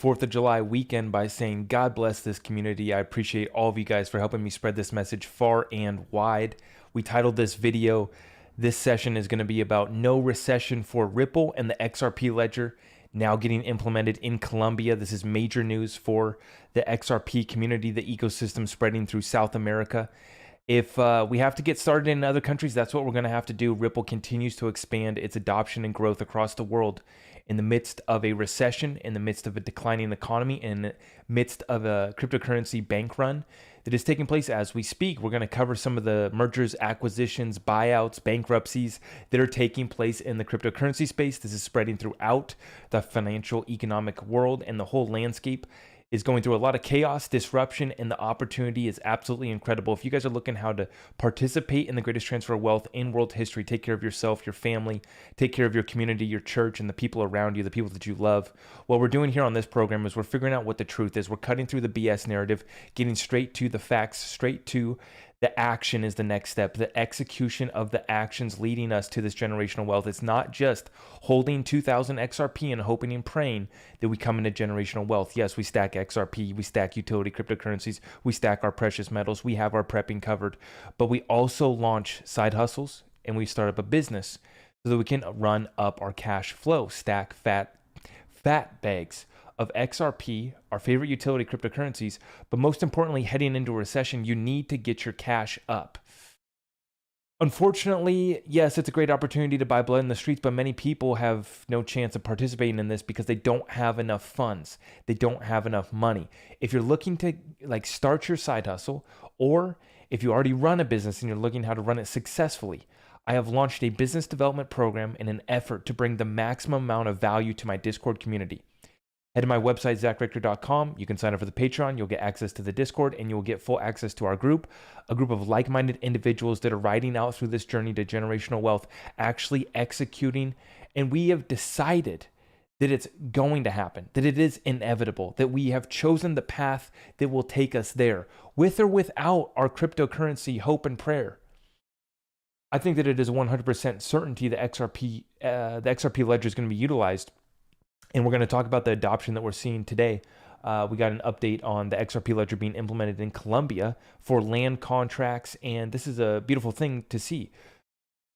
4th of July weekend by saying, God bless this community. I appreciate all of you guys for helping me spread this message far and wide. We titled this video, this session is going to be about no recession for Ripple and the XRP ledger now getting implemented in Colombia. This is major news for the XRP community, the ecosystem spreading through South America. If we have to get started in other countries, that's what we're going to have to do. Ripple continues to expand its adoption and growth across the world in the midst of a recession, in the midst of a declining economy, in the midst of a cryptocurrency bank run that is taking place as we speak. We're going to cover some of the mergers, acquisitions, buyouts, bankruptcies that are taking place in the cryptocurrency space. This is spreading throughout the financial economic world, and the whole landscape is going through a lot of chaos, disruption, and the opportunity is absolutely incredible. If you guys are looking how to participate in the greatest transfer of wealth in world history, take care of yourself, your family, take care of your community, your church, and the people around you, the people that you love. What we're doing here on this program is we're figuring out what the truth is. We're cutting through the BS narrative, getting straight to the facts, straight to the action is the next step, the execution of the actions leading us to this generational wealth. It's not just holding 2,000 XRP and hoping and praying that we come into generational wealth. Yes, we stack XRP, we stack utility cryptocurrencies, we stack our precious metals, we have our prepping covered, but we also launch side hustles and we start up a business so that we can run up our cash flow, stack fat bags of XRP, our favorite utility cryptocurrencies, but most importantly, heading into a recession, you need to get your cash up. Unfortunately, yes, it's a great opportunity to buy blood in the streets, but many people have no chance of participating in this because they don't have enough funds. They don't have enough money. If you're looking to start your side hustle, or if you already run a business and you're looking how to run it successfully, I have launched a business development program in an effort to bring the maximum amount of value to my Discord community. Head to my website, Rector.com. You can sign up for the Patreon. You'll get access to the Discord, and you'll get full access to our group, a group of like-minded individuals that are riding out through this journey to generational wealth, actually executing. And we have decided that it's going to happen, that it is inevitable, that we have chosen the path that will take us there, with or without our cryptocurrency hope and prayer. I think that it is 100% certainty that the XRP ledger is going to be utilized. And we're going to talk about the adoption that we're seeing today. We got an update on the XRP ledger being implemented in Colombia for land contracts, and this is a beautiful thing to see.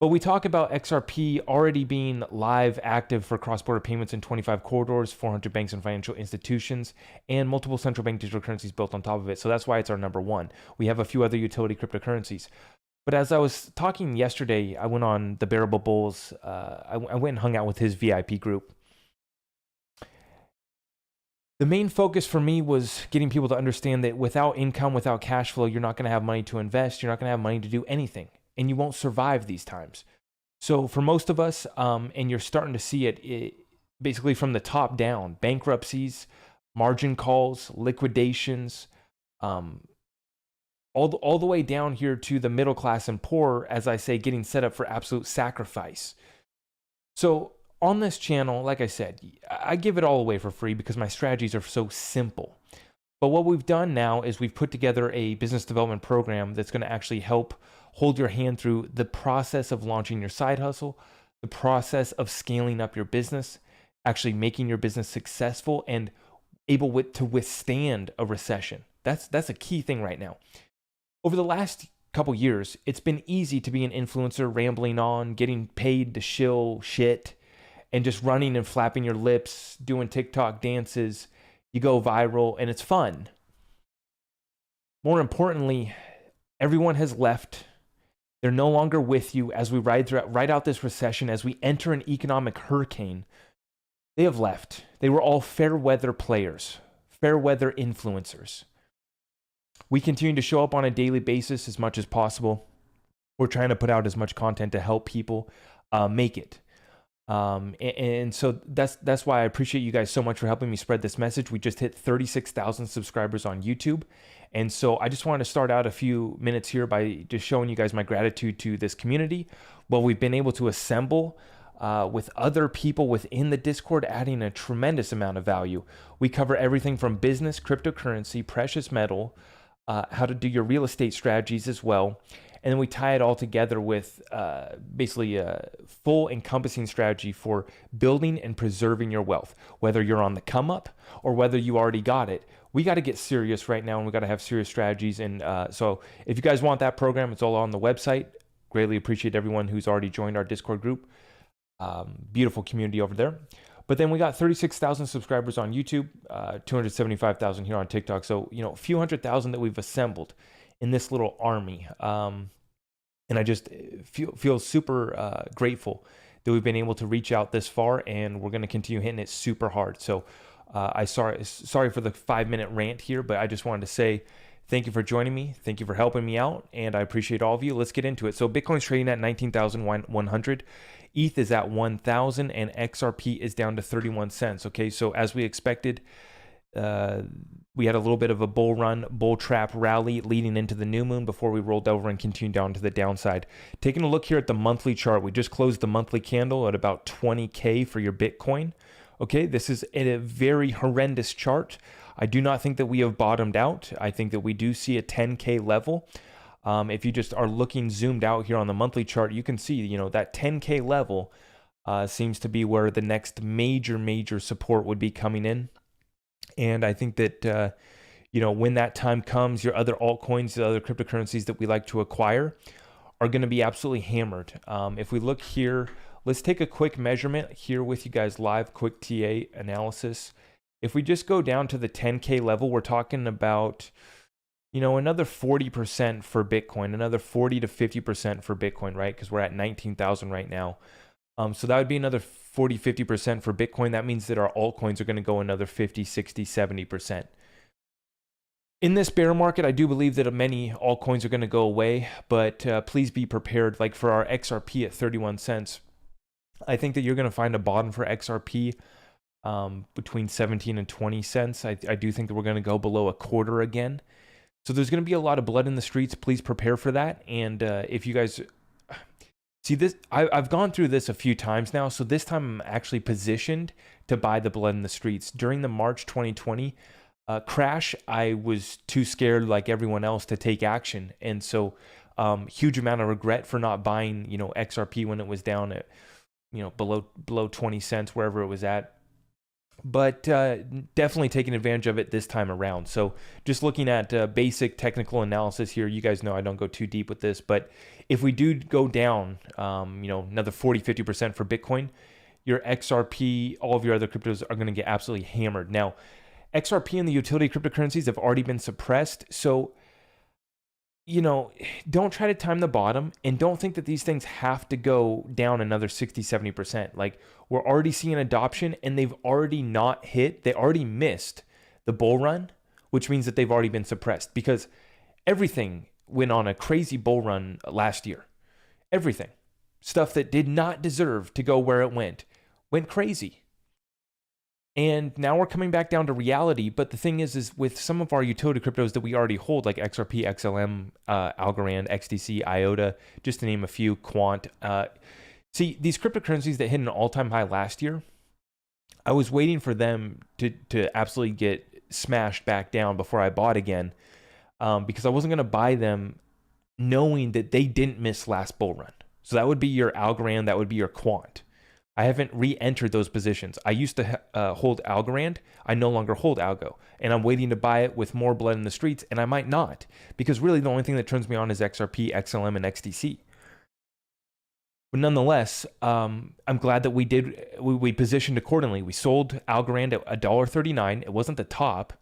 But we talk about XRP already being live, active for cross-border payments in 25 corridors, 400 banks and financial institutions, and multiple central bank digital currencies built on top of it. So that's why it's our number one. We have a few other utility cryptocurrencies. But as I was talking yesterday, I went on the Bearable Bulls. I went and hung out with his VIP group. The main focus for me was getting people to understand that without income, without cash flow, you're not going to have money to invest. You're not going to have money to do anything, and you won't survive these times. So for most of us, and you're starting to see it basically from the top down, bankruptcies, margin calls, liquidations, all the way down here to the middle class and poor, as I say, getting set up for absolute sacrifice. So on this channel, like I said, I give it all away for free because my strategies are so simple. But what we've done now is we've put together a business development program that's going to actually help hold your hand through the process of launching your side hustle, the process of scaling up your business, actually making your business successful and able to withstand a recession. That's a key thing right now. Over the last couple years, it's been easy to be an influencer, rambling on, getting paid to shill shit, and just running and flapping your lips, doing TikTok dances. You go viral, and it's fun. More importantly, everyone has left. They're no longer with you as we ride out this recession, as we enter an economic hurricane. They have left. They were all fair weather players, fair weather influencers. We continue to show up on a daily basis as much as possible. We're trying to put out as much content to help people make it. And so that's why I appreciate you guys so much for helping me spread this message. We just hit 36,000 subscribers on YouTube. And so I just wanted to start out a few minutes here by just showing you guys my gratitude to this community. Well, we've been able to assemble with other people within the Discord, adding a tremendous amount of value. We cover everything from business, cryptocurrency, precious metal, how to do your real estate strategies as well. And then we tie it all together with basically a full encompassing strategy for building and preserving your wealth. Whether you're on the come up or whether you already got it, we got to get serious right now, and we got to have serious strategies. And so if you guys want that program, it's all on the website. Greatly appreciate everyone who's already joined our Discord group. Beautiful community over there. But then we got 36,000 subscribers on YouTube, 275,000 here on TikTok. So, a few 100,000 that we've assembled in this little army. And I just feel super grateful that we've been able to reach out this far, and we're going to continue hitting it super hard. So sorry for the 5-minute rant here, but I just wanted to say thank you for joining me. Thank you for helping me out, and I appreciate all of you. Let's get into it. So Bitcoin's trading at 19,100. ETH is at 1,000, and XRP is down to 31 cents. Okay, so as we expected, we had a little bit of a bull trap rally leading into the new moon before we rolled over and continued down to the downside. Taking a look here at the monthly chart, we just closed the monthly candle at about 20K for your Bitcoin. Okay, this is a very horrendous chart. I do not think that we have bottomed out. I think that we do see a 10K level. If you just are looking zoomed out here on the monthly chart, you can see, that 10K level seems to be where the next major support would be coming in. And I think that, when that time comes, your other altcoins, the other cryptocurrencies that we like to acquire are going to be absolutely hammered. If we look here, let's take a quick measurement here with you guys live, quick TA analysis. If we just go down to the 10K level, we're talking about, another 40% for Bitcoin, another 40 to 50% for Bitcoin, right? Because we're at 19,000 right now. So that would be another 40, 50% for Bitcoin. That means that our altcoins are going to go another 50, 60, 70%. In this bear market, I do believe that many altcoins are going to go away, but please be prepared. Like for our XRP at 31 cents, I think that you're going to find a bottom for XRP between 17 and 20 cents. I do think that we're going to go below a quarter again. So there's going to be a lot of blood in the streets. Please prepare for that. And if you guys see this, I've gone through this a few times now. So this time I'm actually positioned to buy the blood in the streets. During the March 2020 crash, I was too scared like everyone else to take action. And so huge amount of regret for not buying, XRP when it was down at, below 20 cents, wherever it was at. But definitely taking advantage of it this time around. So just looking at basic technical analysis here, you guys know I don't go too deep with this, but if we do go down, another 40, 50% for Bitcoin, your XRP, all of your other cryptos are going to get absolutely hammered. Now, XRP and the utility cryptocurrencies have already been suppressed. So, don't try to time the bottom, and don't think that these things have to go down another 60, 70%. Like, we're already seeing adoption, and they've already they already missed the bull run, which means that they've already been suppressed because everything went on a crazy bull run last year. Everything. Stuff that did not deserve to go where it went crazy. And now we're coming back down to reality. But the thing is with some of our utility cryptos that we already hold, like XRP, XLM, Algorand, XDC, IOTA, just to name a few, Quant. See, these cryptocurrencies that hit an all-time high last year, I was waiting for them to absolutely get smashed back down before I bought again, because I wasn't going to buy them knowing that they didn't miss last bull run. So that would be your Algorand, that would be your Quant. I haven't re-entered those positions. I used to hold Algorand. I no longer hold Algo. And I'm waiting to buy it with more blood in the streets, and I might not. Because really the only thing that turns me on is XRP, XLM, and XDC. But nonetheless, I'm glad that we positioned accordingly. We sold Algorand at $1.39. It wasn't the top,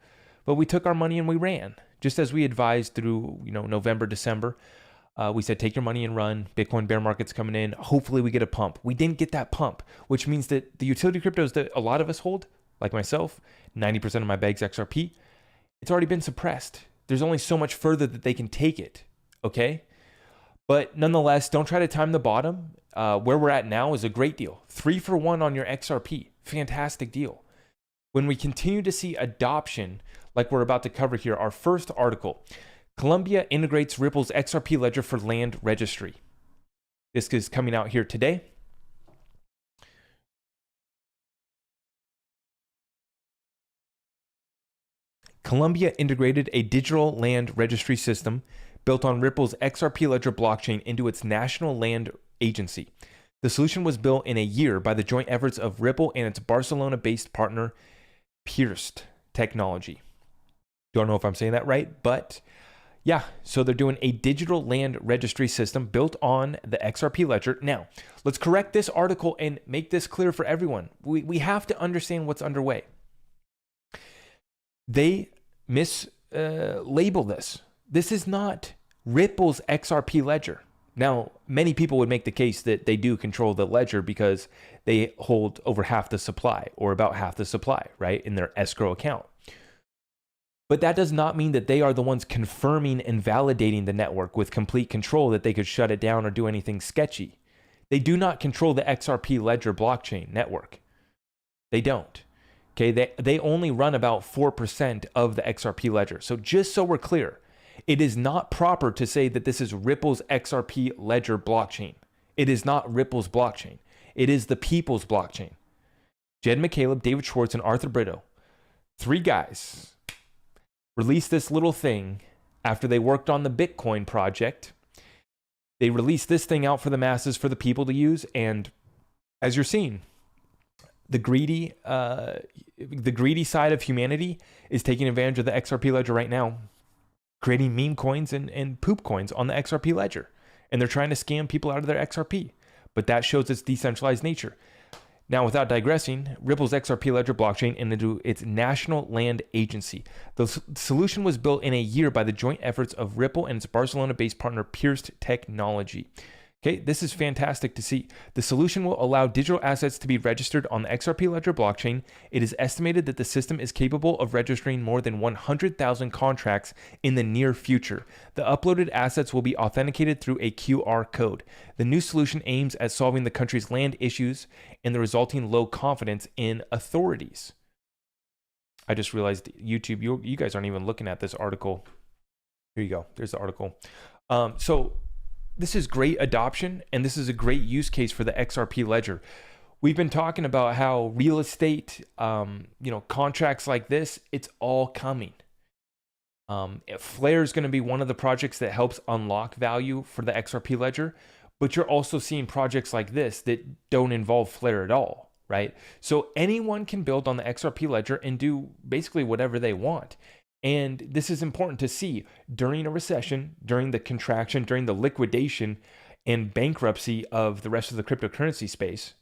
but we took our money and we ran. Just as we advised through November, December. We said, take your money and run. Bitcoin bear market's coming in. Hopefully we get a pump. We didn't get that pump, which means that the utility cryptos that a lot of us hold, like myself, 90% of my bag's XRP, it's already been suppressed. There's only so much further that they can take it, okay? But nonetheless, don't try to time the bottom. Where we're at now is a great deal. 3 for 1 on your XRP. Fantastic deal. When we continue to see adoption, like we're about to cover here, our first article, Colombia integrates Ripple's XRP ledger for land registry. This is coming out here today. Colombia integrated a digital land registry system built on Ripple's XRP Ledger blockchain into its national land agency. The solution was built in a year by the joint efforts of Ripple and its Barcelona-based partner, Pierced Technology. Don't know if I'm saying that right, but yeah, so they're doing a digital land registry system built on the XRP Ledger. Now, let's correct this article and make this clear for everyone. We have to understand what's underway. They mislabel this. This is not Ripple's XRP Ledger. Now, many people would make the case that they do control the ledger because they hold over half the supply, or about half the supply, right, in their escrow account. But that does not mean that they are the ones confirming and validating the network with complete control that they could shut it down or do anything sketchy. They do not control the XRP Ledger blockchain network. They don't. Okay, they only run about 4% of the XRP Ledger. So just so we're clear, it is not proper to say that this is Ripple's XRP Ledger blockchain. It is not Ripple's blockchain. It is the people's blockchain. Jed McCaleb, David Schwartz, and Arthur Brito, 3 guys, released this little thing after they worked on the Bitcoin project. They released this thing out for the masses, for the people to use. And as you're seeing, the greedy side of humanity is taking advantage of the XRP Ledger right now, creating meme coins and poop coins on the XRP Ledger. And they're trying to scam people out of their XRP. But that shows its decentralized nature. Now, without digressing, Ripple's XRP Ledger blockchain into its national land agency. The solution was built in a year by the joint efforts of Ripple and its Barcelona-based partner, Pierced Technology. Okay, this is fantastic to see. The solution will allow digital assets to be registered on the XRP Ledger blockchain. It is estimated that the system is capable of registering more than 100,000 contracts in the near future. The uploaded assets will be authenticated through a QR code. The new solution aims at solving the country's land issues and the resulting low confidence in authorities. I just realized YouTube, you guys aren't even looking at this article. Here you go. There's the article. This is great adoption, and this is a great use case for the XRP Ledger. We've been talking about how real estate, contracts like this, it's all coming. Flare is going to be one of the projects that helps unlock value for the XRP Ledger, but you're also seeing projects like this that don't involve Flare at all, right? So anyone can build on the XRP Ledger and do basically whatever they want. And this is important to see during a recession, during the contraction, during the liquidation and bankruptcy of the rest of the cryptocurrency space.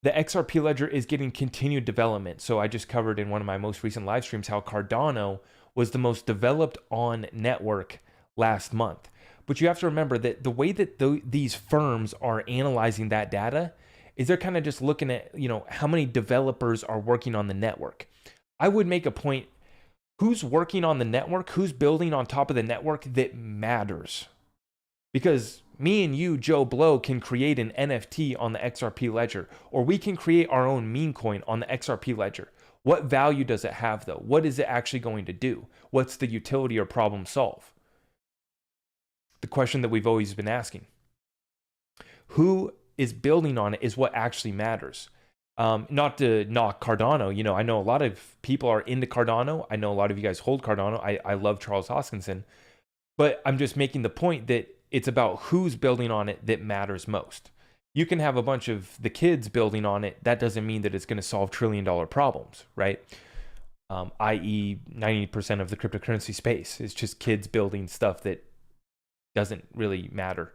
The XRP Ledger is getting continued development. So I just covered in one of my most recent live streams how Cardano was the most developed on network last month. But you have to remember that the way that these firms are analyzing that data is they're kind of just looking at, how many developers are working on the network. I would make a point, who's working on the network, who's building on top of the network that matters. Because me and you, Joe Blow, can create an NFT on the XRP Ledger, or we can create our own meme coin on the XRP Ledger. What value does it have though? What is it actually going to do? What's the utility or problem solve? The question that we've always been asking. Who is building on it is what actually matters. Not to knock Cardano, I know a lot of people are into Cardano. I know a lot of you guys hold Cardano. I love Charles Hoskinson, but I'm just making the point that it's about who's building on it that matters most. You can have a bunch of the kids building on it. That doesn't mean that it's going to solve trillion-dollar problems, right? I.e. 90% of the cryptocurrency space is just kids building stuff that doesn't really matter.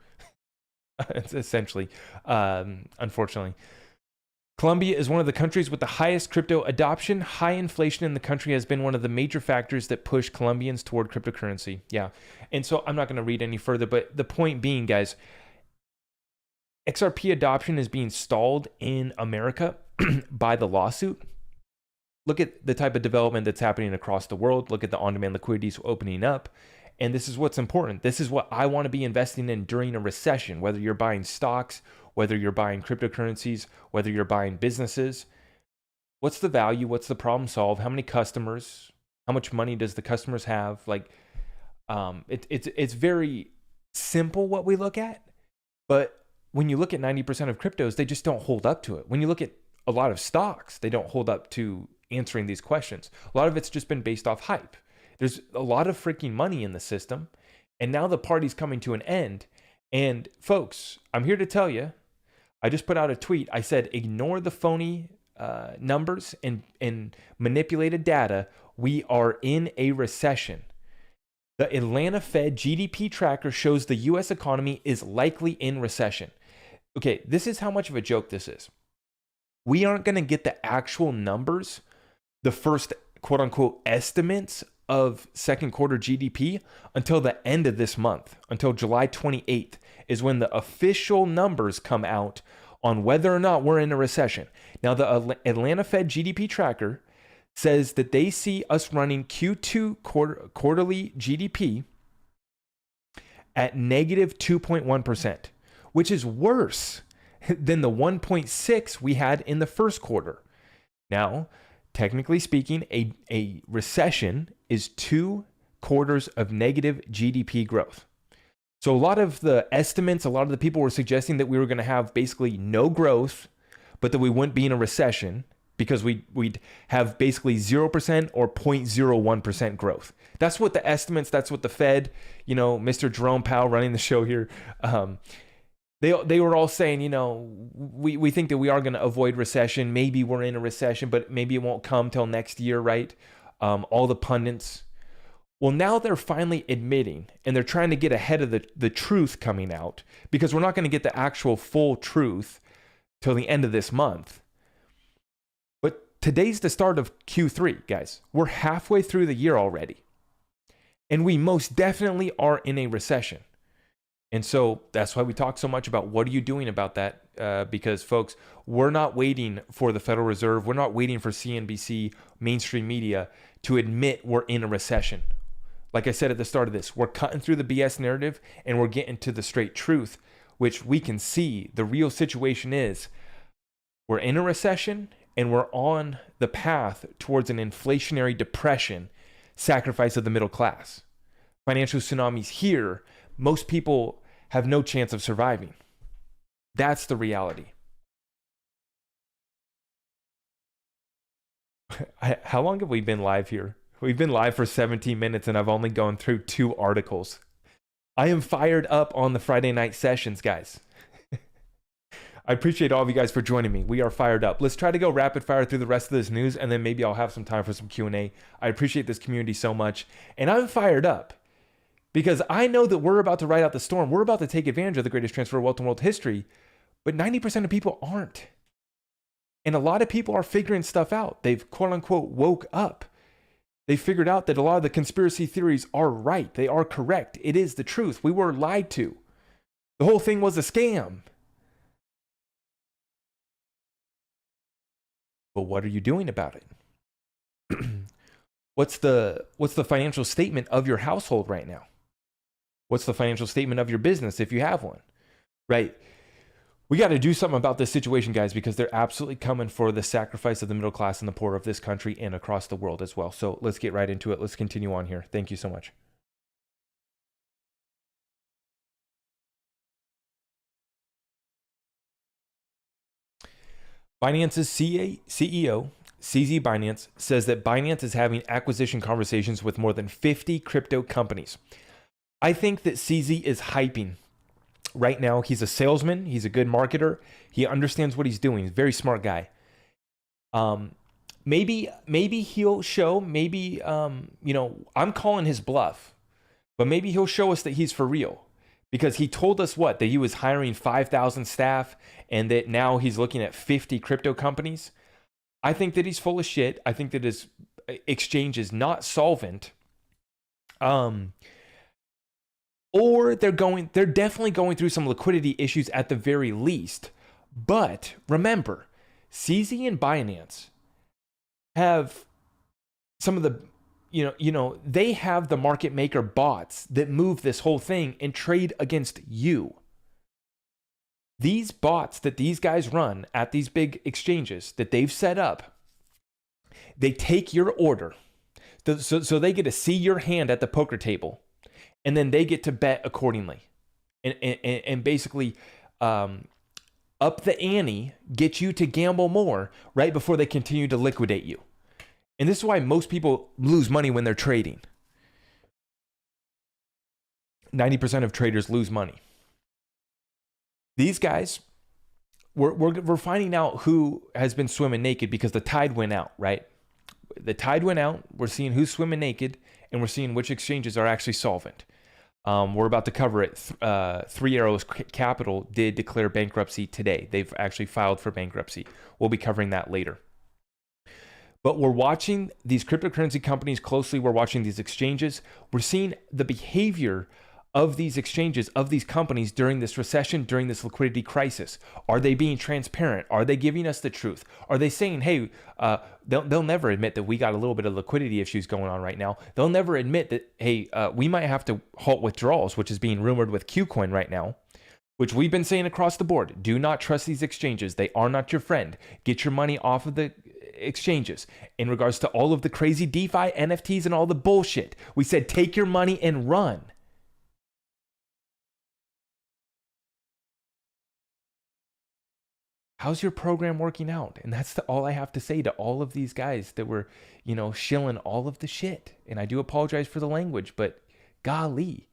It's essentially, unfortunately. Colombia is one of the countries with the highest crypto adoption. High inflation in the country has been one of the major factors that push Colombians toward cryptocurrency. Yeah. And so I'm not going to read any further, but the point being, guys, XRP adoption is being stalled in America by the lawsuit. Look at the type of development that's happening across the world. Look at the on-demand liquidities opening up. And this is what's important. This is what I want to be investing in during a recession, whether you're buying stocks, whether you're buying cryptocurrencies, whether you're buying businesses. What's the value? What's the problem solved? How many customers? How much money does the customers have? It's very simple what we look at, but when you look at 90% of cryptos, they just don't hold up to it. When you look at a lot of stocks, they don't hold up to answering these questions. A lot of it's just been based off hype. There's a lot of freaking money in the system. And now the party's coming to an end. And folks, I'm here to tell you, I just put out a tweet. I said, ignore the phony numbers and manipulated data. We are in a recession. The Atlanta Fed GDP Tracker shows the U.S. economy is likely in recession. Okay, this is how much of a joke this is. We aren't going to get the actual numbers, the first quote unquote estimates of second quarter GDP until the end of this month, until July 28th is when the official numbers come out on whether or not we're in a recession. Now, the Atlanta Fed GDP Tracker says that they see us running Q2 quarterly GDP at negative 2.1%, which is worse than the 1.6 we had in the first quarter. Now, technically speaking, a recession is 2 quarters of negative GDP growth. So a lot of the estimates, a lot of the people were suggesting that we were going to have basically no growth, but that we wouldn't be in a recession because we'd have basically 0% or 0.01% growth. That's what the estimates, that's what the Fed, Mr. Jerome Powell running the show here, they were all saying, we think that we are going to avoid recession. Maybe we're in a recession, but maybe it won't come till next year, right? All the pundits. Well, now they're finally admitting, and they're trying to get ahead of the truth coming out, because we're not going to get the actual full truth till the end of this month. But today's the start of Q3, guys. We're halfway through the year already. And we most definitely are in a recession. And so that's why we talk so much about what are you doing about that? Because folks, we're not waiting for the Federal Reserve. We're not waiting for CNBC, mainstream media to admit we're in a recession. Like I said at the start of this, we're cutting through the BS narrative and we're getting to the straight truth, which we can see the real situation is we're in a recession and we're on the path towards an inflationary depression, sacrifice of the middle class. Financial tsunami's here. Most people have no chance of surviving. That's the reality. How long have we been live here? We've been live for 17 minutes and I've only gone through 2 articles. I am fired up on the Friday night sessions, guys. I appreciate all of you guys for joining me. We are fired up. Let's try to go rapid fire through the rest of this news and then maybe I'll have some time for some Q&A. I appreciate this community so much and I'm fired up because I know that we're about to ride out the storm. We're about to take advantage of the greatest transfer of wealth in world history, but 90% of people aren't. And a lot of people are figuring stuff out. They've quote unquote woke up. They figured out that a lot of the conspiracy theories are right. They are correct. It is the truth. We were lied to. The whole thing was a scam. But what are you doing about it? What's the financial statement of your household right now? What's the financial statement of your business if you have one? Right? We got to do something about this situation, guys, because they're absolutely coming for the sacrifice of the middle class and the poor of this country and across the world as well. So let's get right into it. Let's continue on here. Thank you so much. Binance's CEO, CZ Binance, says that Binance is having acquisition conversations with more than 50 crypto companies. I think that CZ is hyping. Right now, he's a salesman. He's a good marketer. He understands what he's doing. He's a very smart guy. Maybe he'll show, I'm calling his bluff, but maybe he'll show us that he's for real because he told us that he was hiring 5,000 staff and that now he's looking at 50 crypto companies. I think that he's full of shit. I think that his exchange is not solvent. Or they're definitely going through some liquidity issues at the very least. But remember, CZ and Binance have some of the, they have the market maker bots that move this whole thing and trade against you. These bots that these guys run at these big exchanges that they've set up, they take your order. So they get to see your hand at the poker table. And then they get to bet accordingly and basically up the ante, get you to gamble more right before they continue to liquidate you. And this is why most people lose money when they're trading. 90% of traders lose money. These guys, we're finding out who has been swimming naked because the tide went out, right? The tide went out. We're seeing who's swimming naked, and we're seeing which exchanges are actually solvent. We're about to cover it. Three Arrows Capital did declare bankruptcy today. They've actually filed for bankruptcy. We'll be covering that later. But we're watching these cryptocurrency companies closely. We're watching these exchanges. We're seeing the behavior of these exchanges, of these companies during this recession, during this liquidity crisis. Are they being transparent? Are they giving us the truth? Are they saying, hey, they'll never admit that we got a little bit of liquidity issues going on right now. They'll never admit that, hey, we might have to halt withdrawals, which is being rumored with Kucoin right now, which we've been saying across the board. Do not trust these exchanges. They are not your friend. Get your money off of the exchanges. In regards to all of the crazy DeFi, NFTs, and all the bullshit, we said take your money and run. How's your program working out? And that's all I have to say to all of these guys that were, shilling all of the shit. And I do apologize for the language, but golly,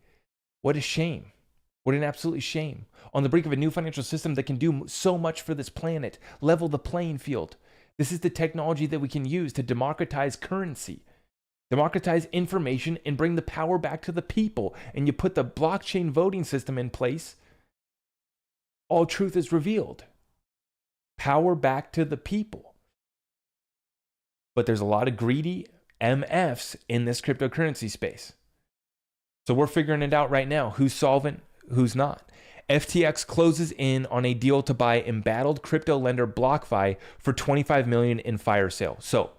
what a shame. What an absolute shame. On the brink of a new financial system that can do so much for this planet, level the playing field. This is the technology that we can use to democratize currency, democratize information, and bring the power back to the people. And you put the blockchain voting system in place, all truth is revealed. Power back to the people. But there's a lot of greedy MFs in this cryptocurrency space. So we're figuring it out right now. Who's solvent, who's not. FTX closes in on a deal to buy embattled crypto lender BlockFi for $25 million in fire sale. So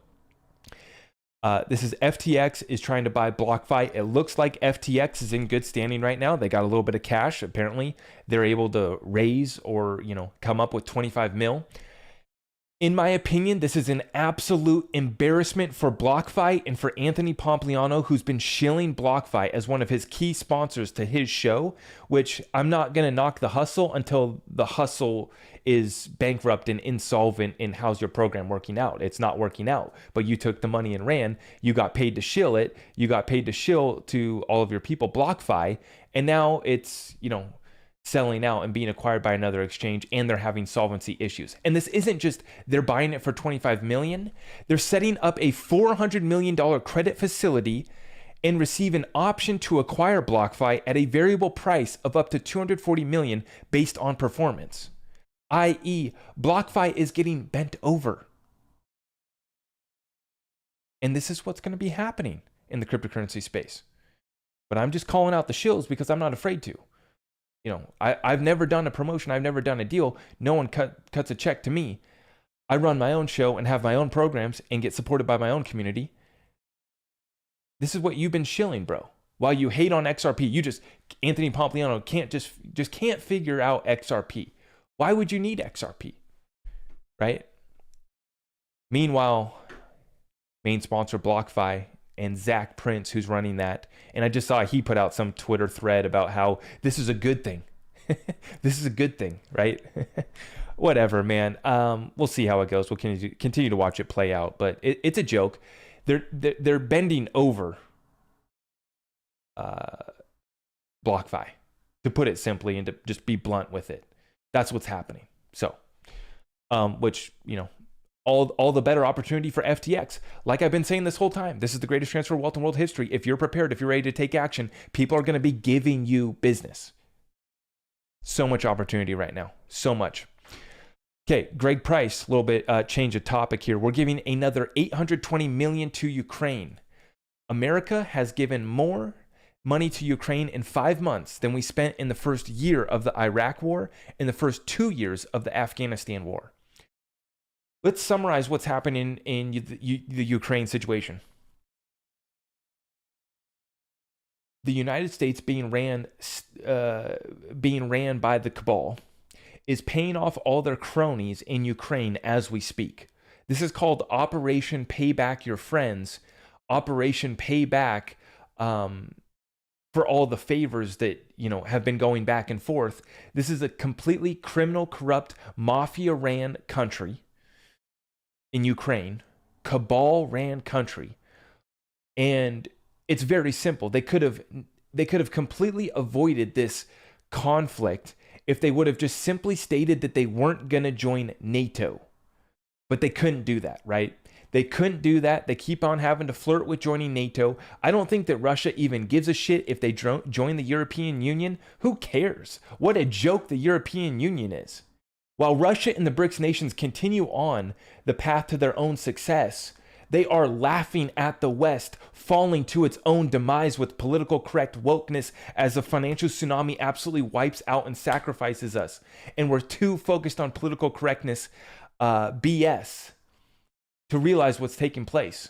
this is FTX is trying to buy BlockFi. It looks like FTX is in good standing right now. They got a little bit of cash. Apparently, they're able to raise or come up with 25 mil. In my opinion, this is an absolute embarrassment for BlockFi and for Anthony Pompliano, who's been shilling BlockFi as one of his key sponsors to his show, which I'm not going to knock the hustle until the hustle is bankrupt and insolvent. And how's your program working out? It's not working out, but you took the money and ran. You got paid to shill it. You got paid to shill to all of your people BlockFi. And now it's, selling out and being acquired by another exchange, and they're having solvency issues. And this isn't just they're buying it for $25 million. They're setting up a $400 million credit facility and receive an option to acquire BlockFi at a variable price of up to $240 million based on performance. i.e., BlockFi is getting bent over. And this is what's going to be happening in the cryptocurrency space. But I'm just calling out the shills because I'm not afraid to. I've never done a promotion. I've never done a deal. No one cuts a check to me. I run my own show and have my own programs and get supported by my own community. This is what you've been shilling, bro. While you hate on XRP, Anthony Pompliano can't figure out XRP. Why would you need XRP? Right? Meanwhile, main sponsor BlockFi and Zach Prince, who's running that. And I just saw he put out some Twitter thread about how this is a good thing. This is a good thing, right? Whatever, man. We'll see how it goes. We'll continue to watch it play out. But it's a joke. They're bending over BlockFi, to put it simply, and to just be blunt with it. That's what's happening. So, which, all the better opportunity for FTX. Like I've been saying this whole time, this is the greatest transfer of wealth in world history. If you're prepared, if you're ready to take action, people are going to be giving you business. So much opportunity right now. So much. Okay, Greg Price, a little bit change of topic here. We're giving another $820 million to Ukraine. America has given more money to Ukraine in 5 months than we spent in the first year of the Iraq war and the first 2 years of the Afghanistan war. Let's summarize what's happening in the Ukraine situation. The United States being ran by the cabal is paying off all their cronies in Ukraine as we speak. This is called Operation Payback Your Friends, Operation Payback for all the favors that have been going back and forth. This is a completely criminal, corrupt, mafia-ran country. In Ukraine, cabal ran country, and it's very simple. They could have they could have completely avoided this conflict if they would have just simply stated that they weren't going to join NATO. But they couldn't do that, right? They couldn't do that. They keep on having to flirt with joining NATO. I don't think that Russia even gives a shit if they join the European Union. Who cares? What a joke the European Union is. While Russia and the BRICS nations continue on the path to their own success, they are laughing at the West falling to its own demise with political correct wokeness as the financial tsunami absolutely wipes out and sacrifices us. And we're too focused on political correctness BS to realize what's taking place.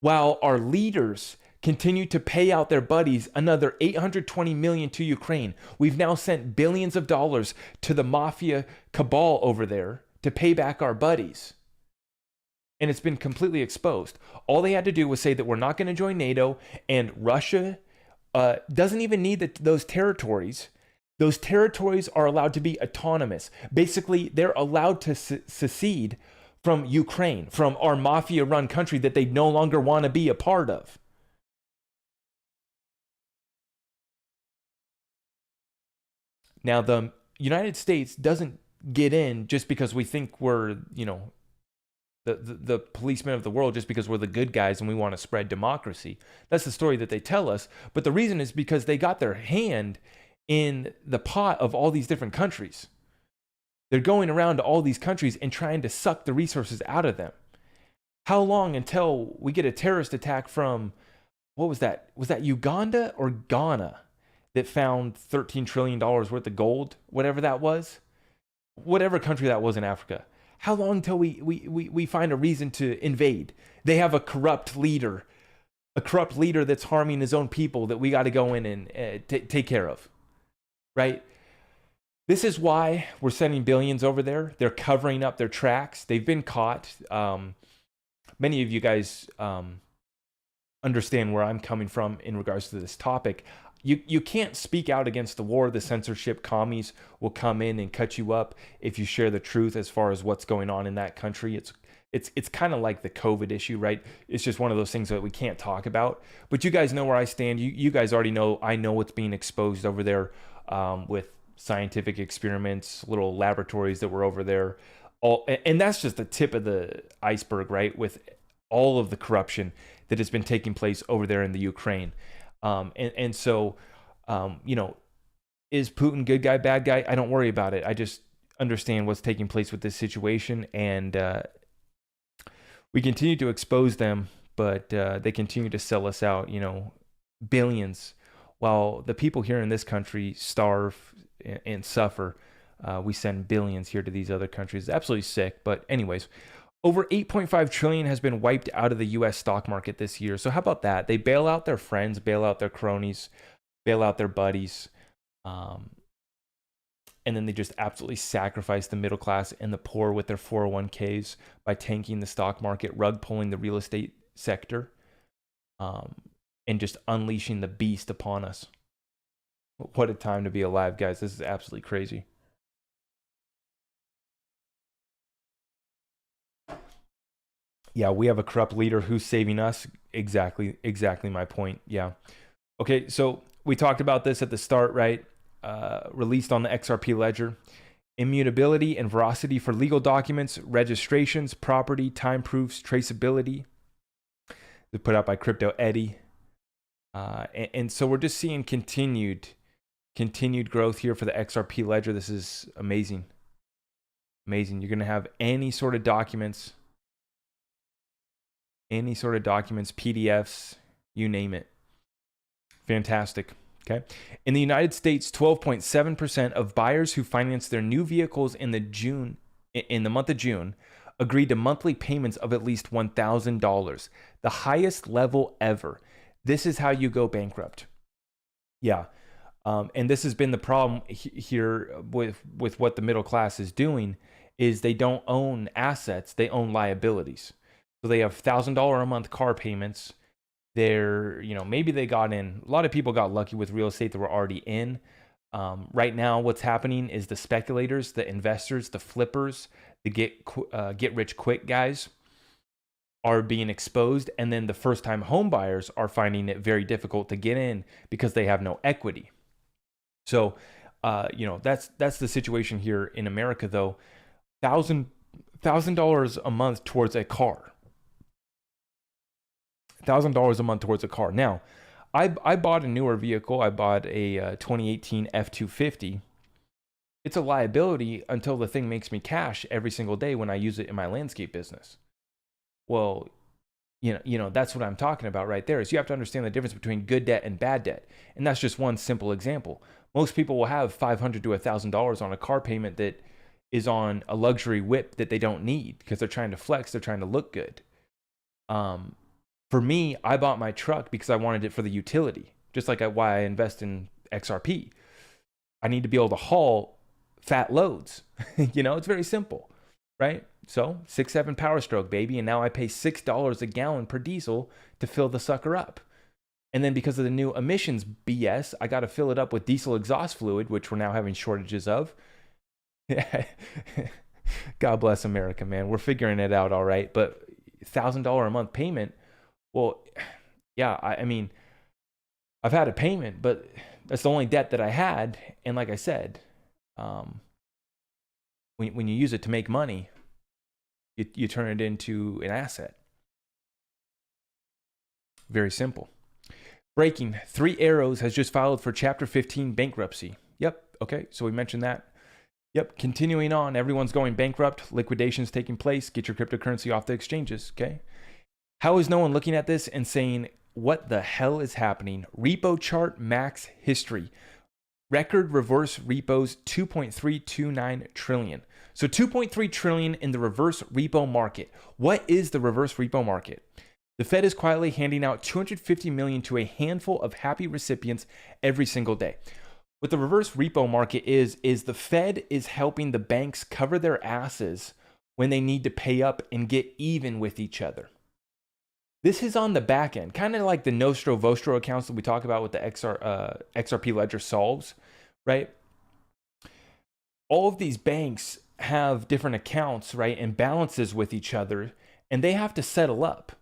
While our leaders continue to pay out their buddies another $820 million to Ukraine, we've now sent billions of dollars to the mafia cabal over there to pay back our buddies. And it's been completely exposed. All they had to do was say that we're not going to join NATO, and Russia doesn't even need those territories. Those territories are allowed to be autonomous. Basically, they're allowed to secede from Ukraine, from our mafia-run country that they no longer want to be a part of. Now, the United States doesn't get in just because we think we're, the policemen of the world, just because we're the good guys and we want to spread democracy. That's the story that they tell us. But the reason is because they got their hand in the pot of all these different countries. They're going around to all these countries and trying to suck the resources out of them. How long until we get a terrorist attack from, what was that? Was that Uganda or Ghana that found $13 trillion worth of gold? Whatever that was. Whatever country that was in Africa. How long until we find a reason to invade? They have a corrupt leader that's harming his own people that we got to go in and take care of, right? This is why we're sending billions over there. They're covering up their tracks. They've been caught. Many of you guys understand where I'm coming from in regards to this topic. You can't speak out against the war. The censorship commies will come in and cut you up if you share the truth as far as what's going on in that country. It's kind of like the COVID issue, right? It's just one of those things that we can't talk about. But you guys know where I stand. You guys already know. I know what's being exposed over there with scientific experiments, little laboratories that were over there. And that's just the tip of the iceberg, right? With all of the corruption that has been taking place over there in the Ukraine. So, is Putin good guy, bad guy? I don't worry about it. I just understand what's taking place with this situation. And we continue to expose them, but they continue to sell us out, billions. While the people here in this country starve and suffer, we send billions here to these other countries. It's absolutely sick. But anyways, over 8.5 trillion has been wiped out of the US stock market this year. So how about that? They bail out their friends, bail out their cronies, bail out their buddies. And then they just absolutely sacrifice the middle class and the poor with their 401ks by tanking the stock market, rug pulling the real estate sector, and just unleashing the beast upon us. What a time to be alive, guys. This is absolutely crazy. Yeah, we have a corrupt leader who's saving us. Exactly my point. Yeah. Okay, so we talked about this at the start, right? Released on the XRP ledger. Immutability and veracity for legal documents, registrations, property, time proofs, traceability. They're put out by Crypto Eddie. And so we're just seeing continued growth here for the XRP ledger. This is amazing. Amazing. You're going to have any sort of documents, PDFs, you name it. Fantastic. Okay. In the United States, 12.7% of buyers who financed their new vehicles in the month of June agreed to monthly payments of at least $1,000, the highest level ever. This is how you go bankrupt. Yeah. And this has been the problem here with what the middle class is doing, is they don't own assets, they own liabilities. So they have $1,000 a month car payments. They're, maybe they got in. A lot of people got lucky with real estate that were already in. Right now, what's happening is the speculators, the investors, the flippers, the get rich quick guys are being exposed, and then the first-time home buyers are finding it very difficult to get in because they have no equity. So, that's the situation here in America, though. $1,000 a month towards a car. $1,000 a month towards a car. Now, I bought a newer vehicle. I bought a 2018 F-250. It's a liability until the thing makes me cash every single day when I use it in my landscape business. Well, that's what I'm talking about right there. Is you have to understand the difference between good debt and bad debt. And that's just one simple example. Most people will have $500 to $1,000 on a car payment that is on a luxury whip that they don't need because they're trying to flex, they're trying to look good. For me, I bought my truck because I wanted it for the utility, just like why I invest in XRP. I need to be able to haul fat loads. It's very simple, right? So 6.7 Power Stroke, baby. And now I pay $6 a gallon per diesel to fill the sucker up. And then because of the new emissions BS, I got to fill it up with diesel exhaust fluid, which we're now having shortages of. God bless America, man. We're figuring it out all right. But $1,000 a month payment, well, yeah, I mean, I've had a payment, but that's the only debt that I had. And like I said, when you use it to make money, you turn it into an asset. Very simple. Breaking, 3 Arrows has just filed for Chapter 15 bankruptcy. Yep, okay, so we mentioned that. Yep, continuing on, everyone's going bankrupt, liquidations taking place, get your cryptocurrency off the exchanges, okay? How is no one looking at this and saying, what the hell is happening? Repo chart max history. Record reverse repos 2.329 trillion. So 2.3 trillion in the reverse repo market. What is the reverse repo market? The Fed is quietly handing out 250 million to a handful of happy recipients every single day. What the reverse repo market is the Fed is helping the banks cover their asses when they need to pay up and get even with each other. This is on the back end, kind of like the Nostro Vostro accounts that we talk about with the XRP ledger solves, right? All of these banks have different accounts, right, and balances with each other, and they have to settle up.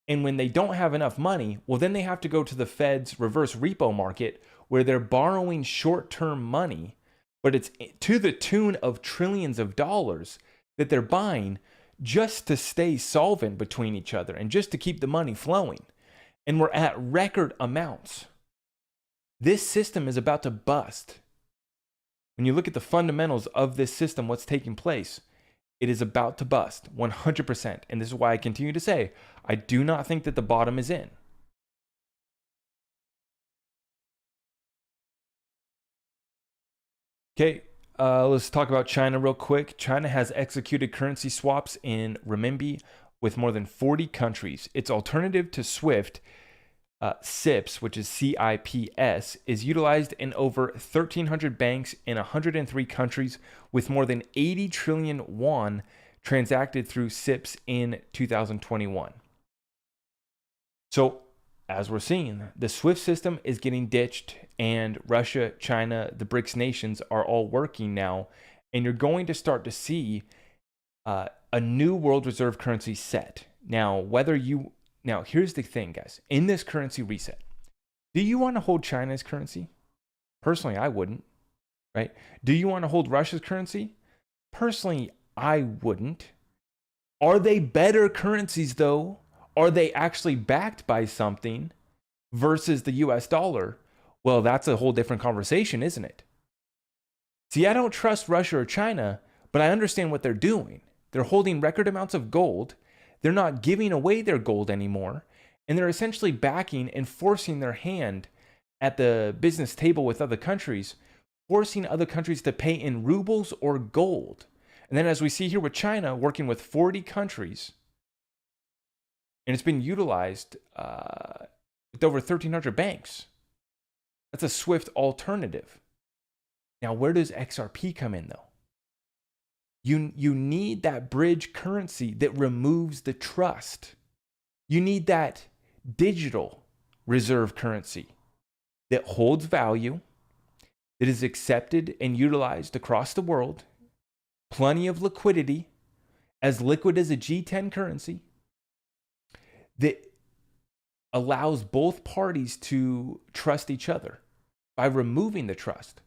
And when they don't have enough money, well, then they have to go to the Fed's reverse repo market where they're borrowing short-term money, but it's to the tune of trillions of dollars that they're buying just to stay solvent between each other and just to keep the money flowing. And we're at record amounts. This system is about to bust. When you look at the fundamentals of this system, what's taking place, it is about to bust 100%. And this is why I continue to say, I do not think that the bottom is in. Okay, let's talk about China real quick. China has executed currency swaps in renminbi with more than 40 countries. Its alternative to SWIFT, CIPS, which is CIPS, is utilized in over 1,300 banks in 103 countries with more than 80 trillion won transacted through CIPS in 2021. So, as we're seeing, the SWIFT system is getting ditched, and Russia, China, the BRICS nations are all working now, and you're going to start to see a new world reserve currency set. Now, here's the thing, guys. In this currency reset, do you want to hold China's currency? Personally, I wouldn't, right? Do you want to hold Russia's currency? Personally, I wouldn't. Are they better currencies, though? Are they actually backed by something versus the US dollar? Well, that's a whole different conversation, isn't it? See, I don't trust Russia or China, but I understand what they're doing. They're holding record amounts of gold. They're not giving away their gold anymore. And they're essentially backing and forcing their hand at the business table with other countries, forcing other countries to pay in rubles or gold. And then as we see here with China working with 40 countries, and it's been utilized with over 1,300 banks. That's a SWIFT alternative. Now, where does XRP come in, though? You need that bridge currency that removes the trust. You need that digital reserve currency that holds value, that is accepted and utilized across the world, plenty of liquidity, as liquid as a G10 currency, that allows both parties to trust each other by removing the trust.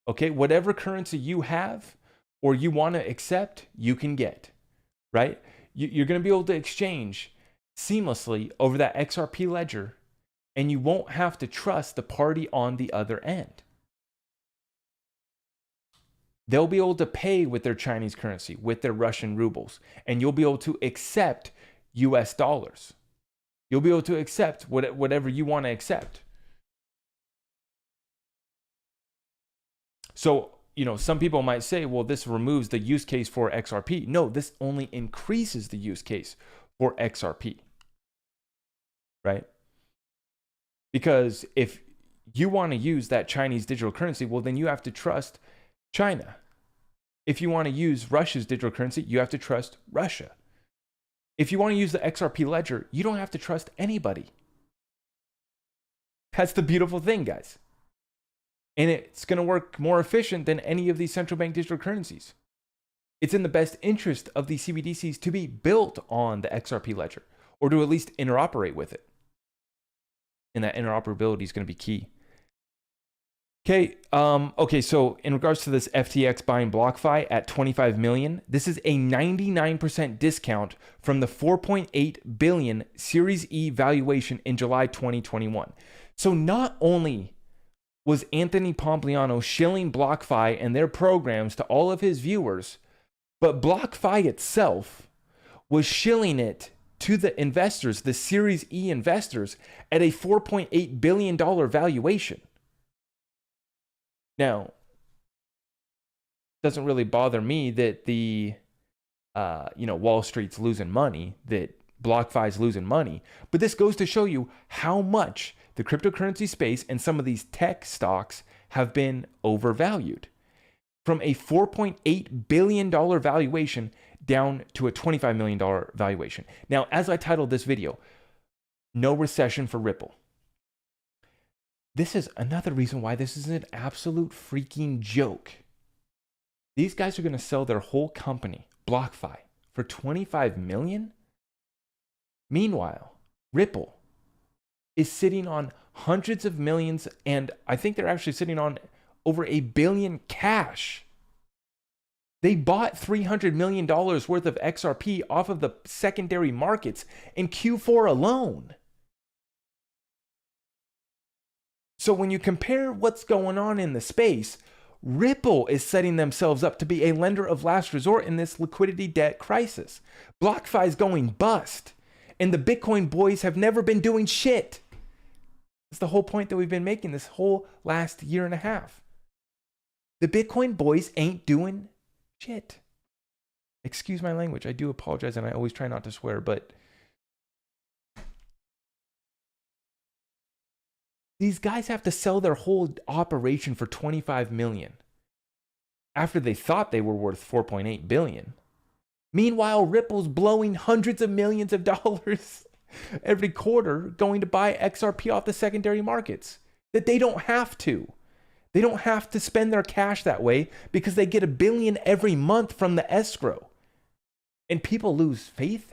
Okay, whatever currency you have or you want to accept, you can get, right? You're going to be able to exchange seamlessly over that XRP ledger, and you won't have to trust the party on the other end. They'll be able to pay with their Chinese currency, with their Russian rubles, and you'll be able to accept US dollars. You'll be able to accept whatever you want to accept. So, some people might say, well, this removes the use case for XRP. No, this only increases the use case for XRP, right? Because if you want to use that Chinese digital currency, well, then you have to trust China. If you want to use Russia's digital currency, you have to trust Russia. If you want to use the XRP ledger, you don't have to trust anybody. That's the beautiful thing, guys. And it's going to work more efficient than any of these central bank digital currencies. It's in the best interest of these CBDCs to be built on the XRP ledger, or to at least interoperate with it. And that interoperability is going to be key. Okay, so in regards to this FTX buying BlockFi at 25 million, this is a 99% discount from the 4.8 billion Series E valuation in July 2021. So not only was Anthony Pompliano shilling BlockFi and their programs to all of his viewers, but BlockFi itself was shilling it to the investors, the Series E investors, at a $4.8 billion valuation. Now, it doesn't really bother me that the, Wall Street's losing money, that BlockFi's losing money, but this goes to show you how much the cryptocurrency space and some of these tech stocks have been overvalued. From a $4.8 billion valuation down to a $25 million valuation. Now, as I titled this video, no recession for Ripple. This is another reason why this is an absolute freaking joke. These guys are going to sell their whole company, BlockFi, for $25 million. Meanwhile, Ripple is sitting on hundreds of millions, and I think they're actually sitting on over $1 billion cash. They bought $300 million worth of XRP off of the secondary markets in Q4 alone. So when you compare what's going on in the space, Ripple is setting themselves up to be a lender of last resort in this liquidity debt crisis. BlockFi is going bust, and the Bitcoin boys have never been doing shit. That's the whole point that we've been making this whole last year and a half. The Bitcoin boys ain't doing shit. Excuse my language. I do apologize, and I always try not to swear, but these guys have to sell their whole operation for $25 million after they thought they were worth $4.8 billion. Meanwhile, Ripple's blowing hundreds of millions of dollars every quarter going to buy XRP off the secondary markets. That they don't have to. They don't have to spend their cash that way because they get $1 billion every month from the escrow. And people lose faith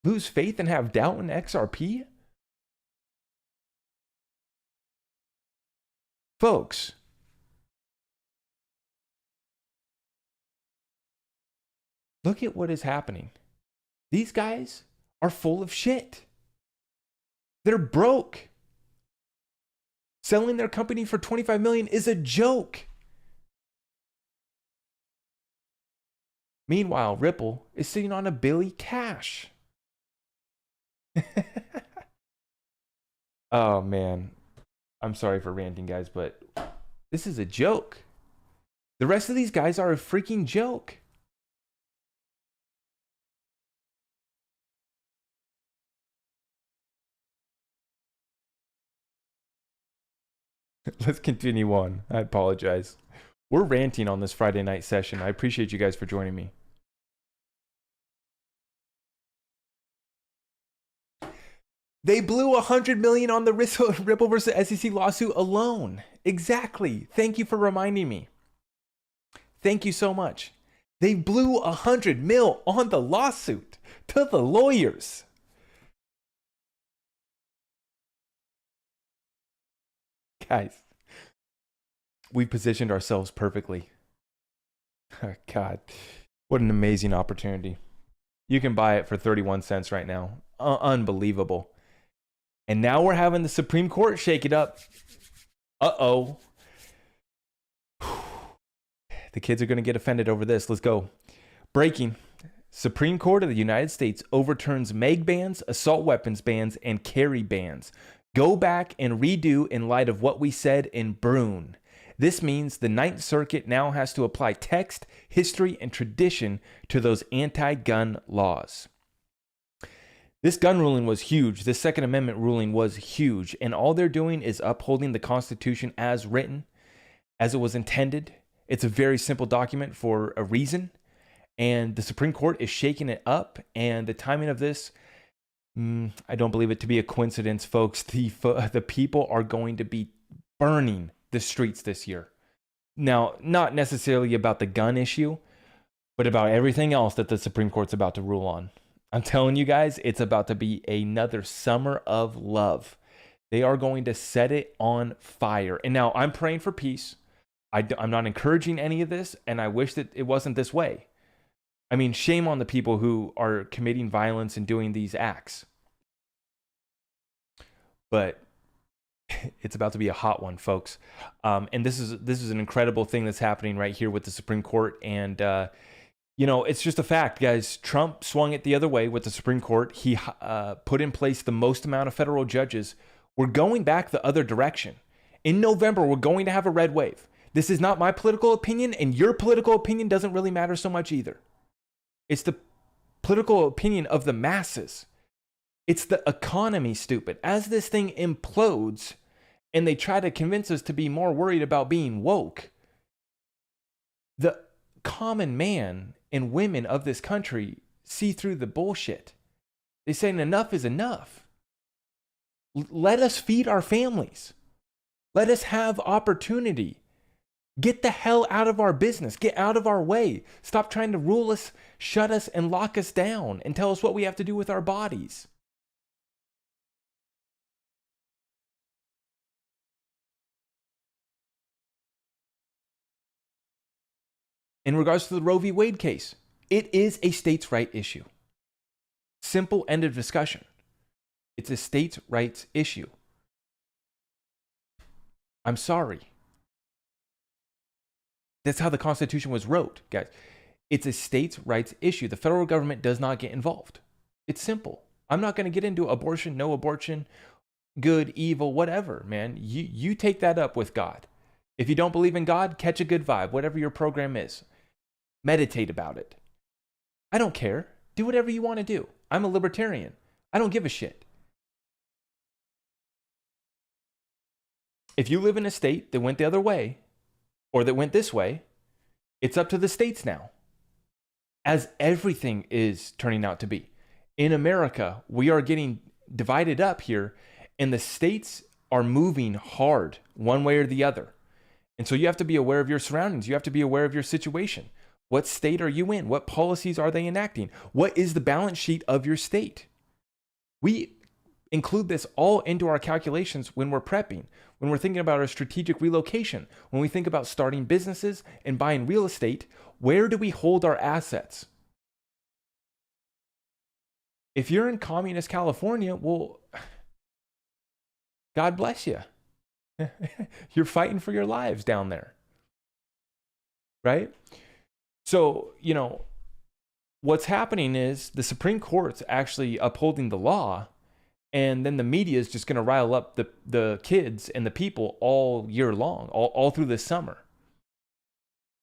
and have doubt in XRP? Folks, look at what is happening. These guys are full of shit. They're broke. Selling their company for $25 million is a joke. Meanwhile, Ripple is sitting on $1 billion cash. Oh, man. I'm sorry for ranting, guys, but this is a joke. The rest of these guys are a freaking joke. Let's continue on. I apologize. We're ranting on this Friday night session. I appreciate you guys for joining me. They blew $100 million on the Ripple versus SEC lawsuit alone. Exactly. Thank you for reminding me. Thank you so much. They blew $100 million on the lawsuit to the lawyers. Guys, we positioned ourselves perfectly. Oh, God, what an amazing opportunity. You can buy it for 31 cents right now. Unbelievable. And now we're having the Supreme Court shake it up. Uh-oh. The kids are going to get offended over this. Let's go. Breaking. Supreme Court of the United States overturns Meg bans, assault weapons bans, and carry bans. Go back and redo in light of what we said in Brune. This means the Ninth Circuit now has to apply text, history, and tradition to those anti-gun laws. This gun ruling was huge. This Second Amendment ruling was huge. And all they're doing is upholding the Constitution as written, as it was intended. It's a very simple document for a reason. And the Supreme Court is shaking it up. And the timing of this, I don't believe it to be a coincidence, folks. The people are going to be burning the streets this year. Now, not necessarily about the gun issue, but about everything else that the Supreme Court's about to rule on. I'm telling you guys, it's about to be another summer of love. They are going to set it on fire. And now I'm praying for peace. I'm not encouraging any of this, and I wish that it wasn't this way. I mean, shame on the people who are committing violence and doing these acts. But it's about to be a hot one, folks. And this is an incredible thing that's happening right here with the Supreme Court. And, it's just a fact, guys. Trump swung it the other way with the Supreme Court. He put in place the most amount of federal judges. We're going back the other direction. In November, we're going to have a red wave. This is not my political opinion, and your political opinion doesn't really matter so much either. It's the political opinion of the masses. It's the economy, stupid. As this thing implodes and they try to convince us to be more worried about being woke, the common man and women of this country see through the bullshit. They say enough is enough. Let us feed our families. Let us have opportunity. Get the hell out of our business. Get out of our way. Stop trying to rule us, shut us, and lock us down and tell us what we have to do with our bodies. In regards to the Roe v. Wade case, it is a states' right issue. Simple end of discussion. It's a states' rights issue. I'm sorry. That's how the Constitution was wrote, guys. It's a states' rights issue. The federal government does not get involved. It's simple. I'm not going to get into abortion, no abortion, good, evil, whatever, man. You take that up with God. If you don't believe in God, catch a good vibe, whatever your program is. Meditate about it. I don't care. Do whatever you want to do. I'm a libertarian. I don't give a shit. If you live in a state that went the other way, or that went this way, it's up to the states now, as everything is turning out to be. In America, we are getting divided up here, and the states are moving hard one way or the other. And so you have to be aware of your surroundings. You have to be aware of your situation. What state are you in? What policies are they enacting? What is the balance sheet of your state? We include this all into our calculations when we're prepping, when we're thinking about our strategic relocation, when we think about starting businesses and buying real estate. Where do we hold our assets? If you're in communist California, well, God bless you. You're fighting for your lives down there, right? So, what's happening is the Supreme Court's actually upholding the law, and then the media is just going to rile up the kids and the people all year long, all through this summer.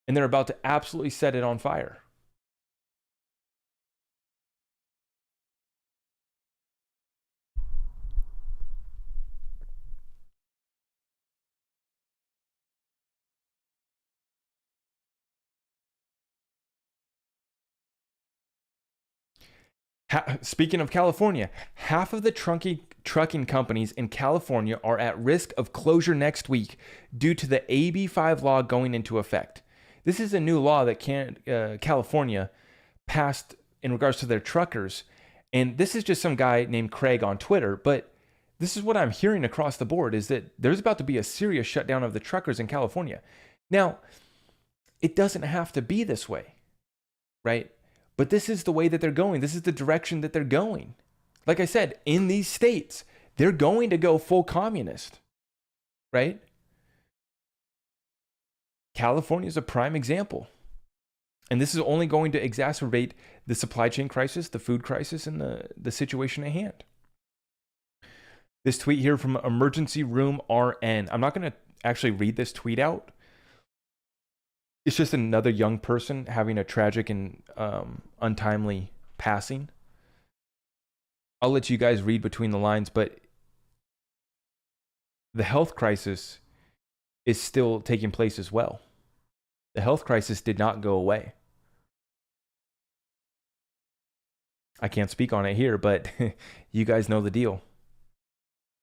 And they're about to absolutely set it on fire. Speaking of California, half of the trucking companies in California are at risk of closure next week due to the AB5 law going into effect. This is a new law that California passed in regards to their truckers. And this is just some guy named Craig on Twitter, but This is what I'm hearing across the board, is that there's about to be a serious shutdown of the truckers in California. Now, it doesn't have to be this way, right? But this is the way that they're going. This is the direction that they're going. Like I said, in these states, they're going to go full communist, right? California is a prime example. And this is only going to exacerbate the supply chain crisis, the food crisis, and the situation at hand. This tweet here from Emergency Room RN. I'm not going to actually read this tweet out. It's just another young person having a tragic and untimely passing. I'll let you guys read between the lines, but the health crisis is still taking place as well. The health crisis did not go away. I can't speak on it here, but you guys know the deal.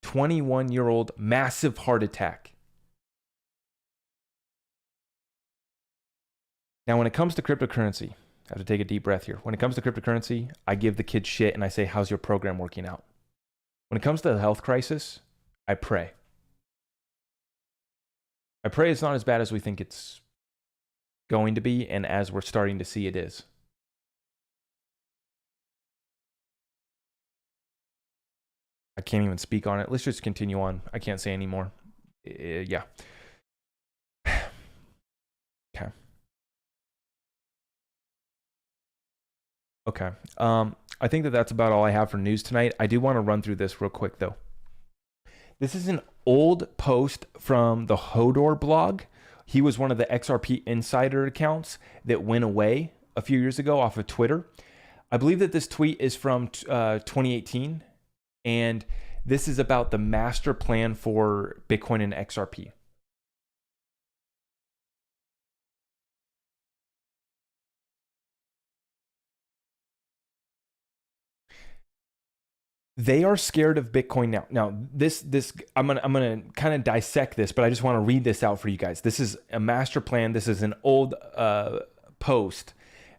21-year-old massive heart attack. Now, when it comes to cryptocurrency, I have to take a deep breath here. When it comes to cryptocurrency, I give the kids shit and I say, how's your program working out? When it comes to the health crisis, I pray. I pray it's not as bad as we think it's going to be, and as we're starting to see it is. I can't even speak on it. Let's just continue on. I can't say anymore. Yeah. Okay. Okay. I think that's about all I have for news tonight. I do want to run through this real quick, though. This is an old post from the Hodor blog. He was one of the XRP insider accounts that went away a few years ago off of Twitter. I believe that this tweet is from 2018, and this is about the master plan for Bitcoin and XRP. They are scared of Bitcoin now. Now, this I'm gonna kind of dissect this, but I just want to read this out for you guys. This is a master plan. This is an old post,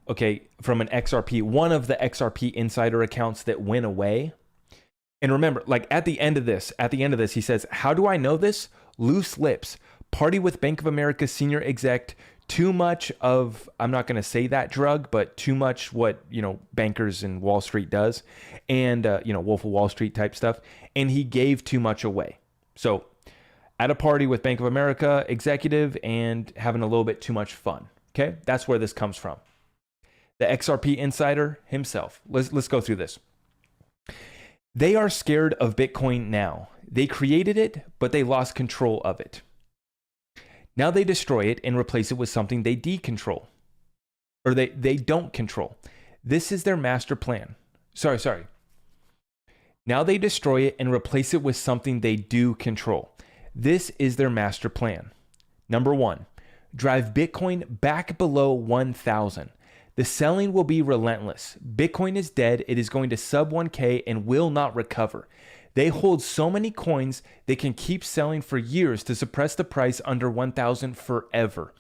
okay, from an XRP, one of the XRP insider accounts that went away. And remember, like at the end of this, he says, "How do I know this? Loose lips. Party with Bank of America senior exec. Too much of, I'm not going to say that drug, but too much what, bankers in Wall Street does, and, Wolf of Wall Street type stuff. And he gave too much away. So at a party with Bank of America executive and having a little bit too much fun. Okay. That's where this comes from. The XRP insider himself. Let's go through this. They are scared of Bitcoin now. They created it, but they lost control of it. Now they destroy it and replace it with something they decontrol, or they don't control. This is their master plan. Sorry. Now they destroy it and replace it with something they do control. This is their master plan. Number 1, drive Bitcoin back below 1,000. The selling will be relentless. Bitcoin is dead. It is going to sub 1K and will not recover. They hold so many coins, they can keep selling for years to suppress the price under 1,000 forever.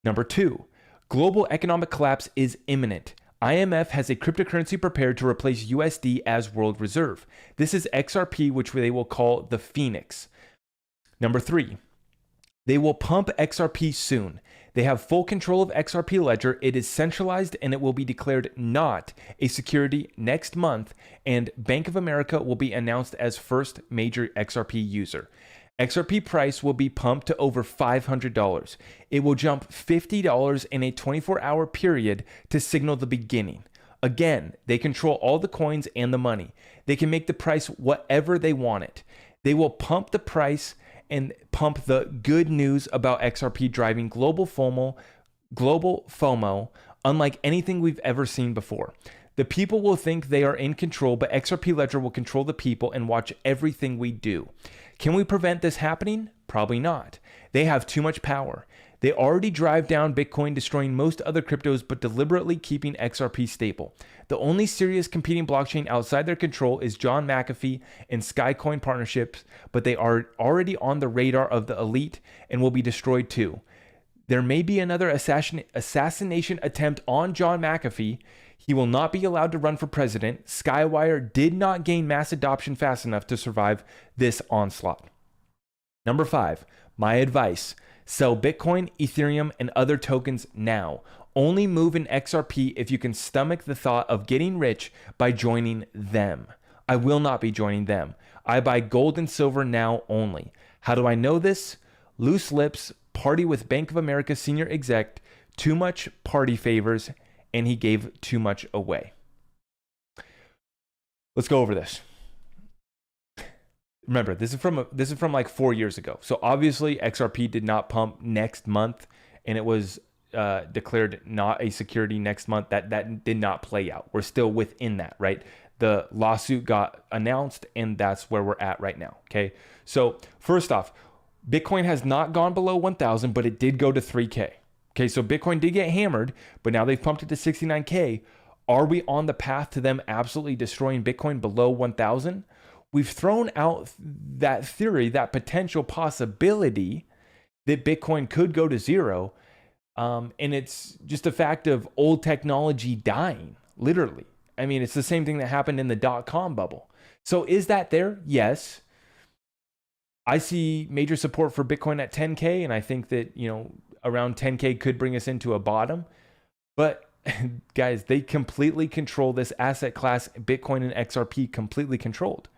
Number 2, global economic collapse is imminent. IMF has a cryptocurrency prepared to replace USD as world reserve. This is XRP, which they will call the Phoenix. Number 3, they will pump XRP soon. They have full control of XRP Ledger. It is centralized and it will be declared not a security next month, and Bank of America will be announced as first major XRP user. XRP price will be pumped to over $500. It will jump $50 in a 24-hour period to signal the beginning. Again, they control all the coins and the money. They can make the price whatever they want it. They will pump the price and pump the good news about XRP, driving global FOMO, unlike anything we've ever seen before. The people will think they are in control, but XRP Ledger will control the people and watch everything we do. Can we prevent this happening? Probably not. They have too much power. They already drive down Bitcoin, destroying most other cryptos, but deliberately keeping XRP stable. The only serious competing blockchain outside their control is John McAfee and Skycoin partnerships, but they are already on the radar of the elite and will be destroyed too. There may be another assassination attempt on John McAfee. He will not be allowed to run for president. Skywire did not gain mass adoption fast enough to survive this onslaught. Number 5, my advice: sell Bitcoin, Ethereum, and other tokens now. Only move in XRP if you can stomach the thought of getting rich by joining them. I will not be joining them. I buy gold and silver now only. How do I know this? Loose lips, party with Bank of America senior exec, too much party favors, and he gave too much away. Let's go over this. Remember, this is from like 4 years ago. So obviously XRP did not pump next month, and it was declared not a security next month. That did not play out. We're still within that, right? The lawsuit got announced, and that's where we're at right now. Okay. So first off, Bitcoin has not gone below 1,000, but it did go to 3K. Okay. So Bitcoin did get hammered, but now they've pumped it to 69K. Are we on the path to them absolutely destroying Bitcoin below 1,000? We've thrown out that theory, that potential possibility that Bitcoin could go to zero. And it's just a fact of old technology dying, literally. I mean, it's the same thing that happened in the .com bubble. So is that there? Yes. I see major support for Bitcoin at 10K, and I think that, around 10K could bring us into a bottom. But guys, they completely control this asset class. Bitcoin and XRP completely controlled.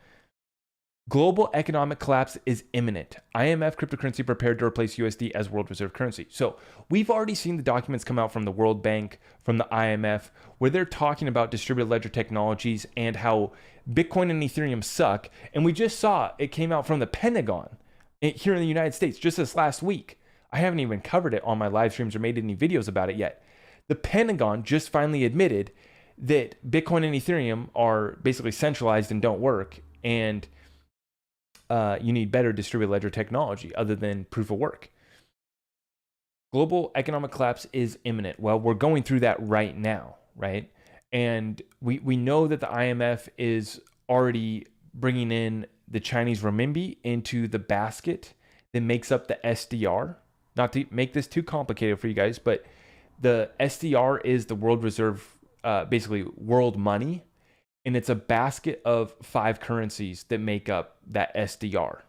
Global economic collapse is imminent. IMF cryptocurrency prepared to replace USD as world reserve currency. So we've already seen the documents come out from the World Bank, from the IMF, where they're talking about distributed ledger technologies and how Bitcoin and Ethereum suck. And we just saw it came out from the Pentagon here in the United States just this last week. I haven't even covered it on my live streams or made any videos about it yet. The Pentagon just finally admitted that Bitcoin and Ethereum are basically centralized and don't work. And you need better distributed ledger technology other than proof of work. Global economic collapse is imminent. Well, we're going through that right now, right? And we know that the IMF is already bringing in the Chinese renminbi into the basket that makes up the SDR. Not to make this too complicated for you guys, but the SDR is the world reserve, basically world money. And it's a basket of 5 currencies that make up that SDR.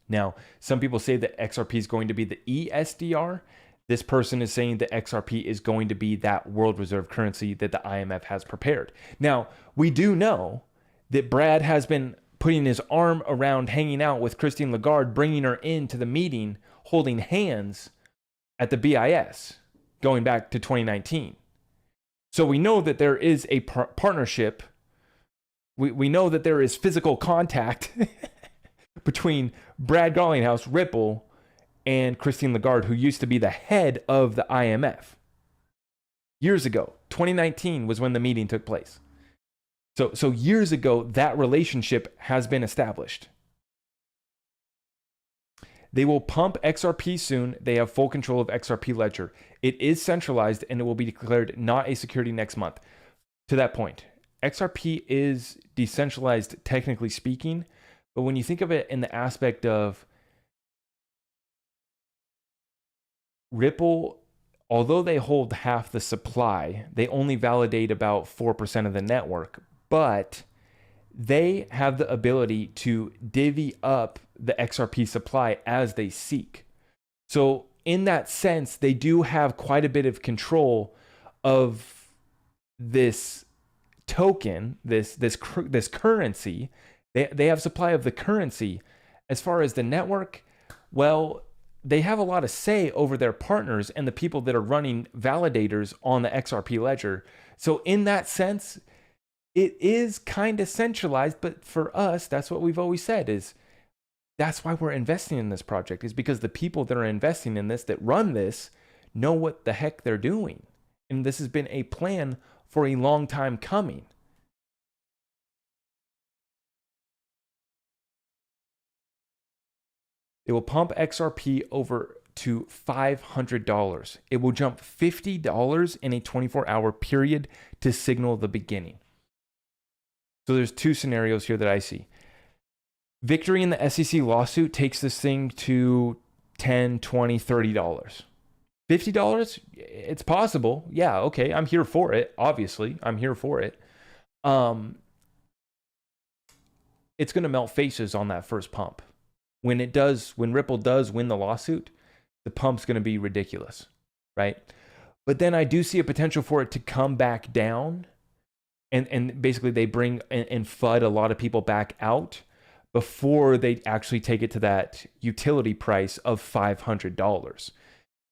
Now, some people say that XRP is going to be the ESDR. This person is saying that XRP is going to be that world reserve currency that the IMF has prepared. Now, we do know that Brad has been putting his arm around, hanging out with Christine Lagarde, bringing her into the meeting, holding hands at the BIS, going back to 2019. So we know that there is a partnership. We know that there is physical contact between Brad Garlinghouse, Ripple, and Christine Lagarde, who used to be the head of the IMF. Years ago, 2019 was when the meeting took place. So years ago, that relationship has been established. They will pump XRP soon. They have full control of XRP Ledger. It is centralized and it will be declared not a security next month. To that point, XRP is decentralized, technically speaking, but when you think of it in the aspect of Ripple, although they hold half the supply, they only validate about 4% of the network, but they have the ability to divvy up the XRP supply as they seek. So in that sense, they do have quite a bit of control of this token, this currency. They have supply of the currency. As far as the network, well, they have a lot of say over their partners and the people that are running validators on the XRP ledger. So in that sense, it is kind of centralized, but for us, that's what we've always said is that's why we're investing in this project, is because the people that are investing in this, that run this, know what the heck they're doing. And this has been a plan for a long time coming. It will pump XRP over to $500. It will jump $50 in a 24-hour period to signal the beginning. So there's 2 scenarios here that I see. Victory in the SEC lawsuit takes this thing to $10, $20, $30. $50? It's possible. Yeah, okay. I'm here for it. Obviously, I'm here for it. It's going to melt faces on that first pump. When Ripple does win the lawsuit, the pump's going to be ridiculous, right? But then I do see a potential for it to come back down, and basically they bring and FUD a lot of people back out before they actually take it to that utility price of $500.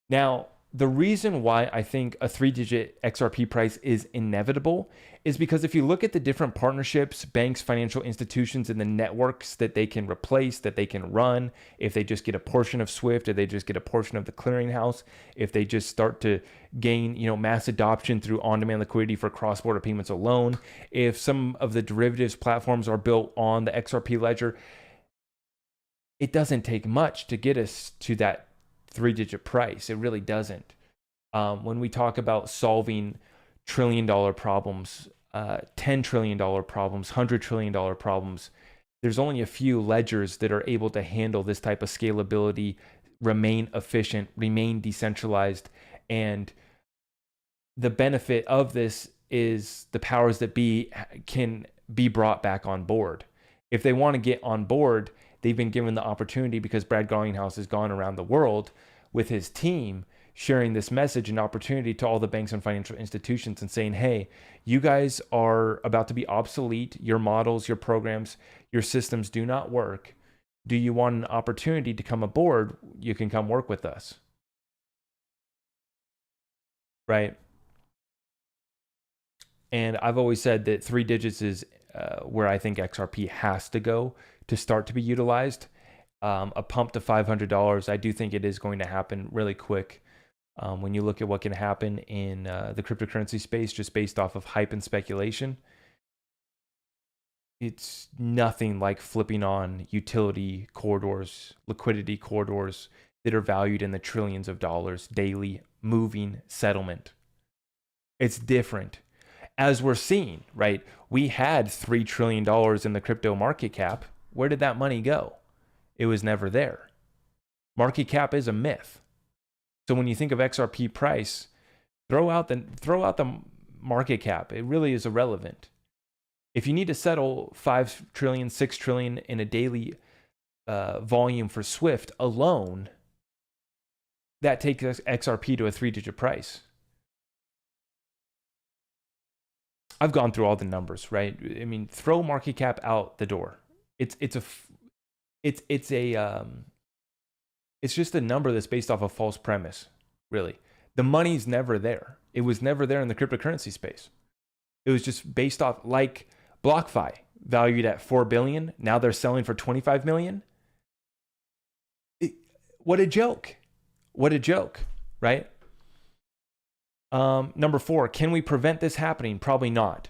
Now, the reason why I think a 3-digit XRP price is inevitable is because if you look at the different partnerships, banks, financial institutions, and the networks that they can replace, that they can run, if they just get a portion of Swift, or they just get a portion of the clearinghouse, if they just start to gain, mass adoption through on-demand liquidity for cross-border payments alone, if some of the derivatives platforms are built on the XRP ledger, it doesn't take much to get us to that 3-digit price. It really doesn't. When we talk about solving $1 trillion problems, $10 trillion problems, $100 trillion problems, there's only a few ledgers that are able to handle this type of scalability, remain efficient, remain decentralized. And the benefit of this is the powers that be can be brought back on board. If they want to get on board, they've been given the opportunity, because Brad Garlinghouse has gone around the world with his team sharing this message and opportunity to all the banks and financial institutions and saying, hey, you guys are about to be obsolete. Your models, your programs, your systems do not work. Do you want an opportunity to come aboard? You can come work with us. Right? And I've always said that 3 digits is where I think XRP has to go to start to be utilized. A pump to $500, I do think it is going to happen really quick. When you look at what can happen in the cryptocurrency space, just based off of hype and speculation, it's nothing like flipping on utility corridors, liquidity corridors that are valued in the trillions of dollars daily, moving settlement. It's different. As we're seeing, right? We had $3 trillion in the crypto market cap. Where did that money go? It was never there. Market cap is a myth. So when you think of XRP price, throw out the market cap. It really is irrelevant. If you need to settle 5 trillion, 6 trillion in a daily volume for Swift alone, that takes XRP to a 3-digit price. I've gone through all the numbers, right? I mean, throw market cap out the door. It's just a number that's based off a false premise, really. The money's never there. It was never there in the cryptocurrency space. It was just based off, like BlockFi, valued at $4 billion. Now they're selling for $25 million. What a joke. What a joke, right? Number 4, can we prevent this happening? Probably not.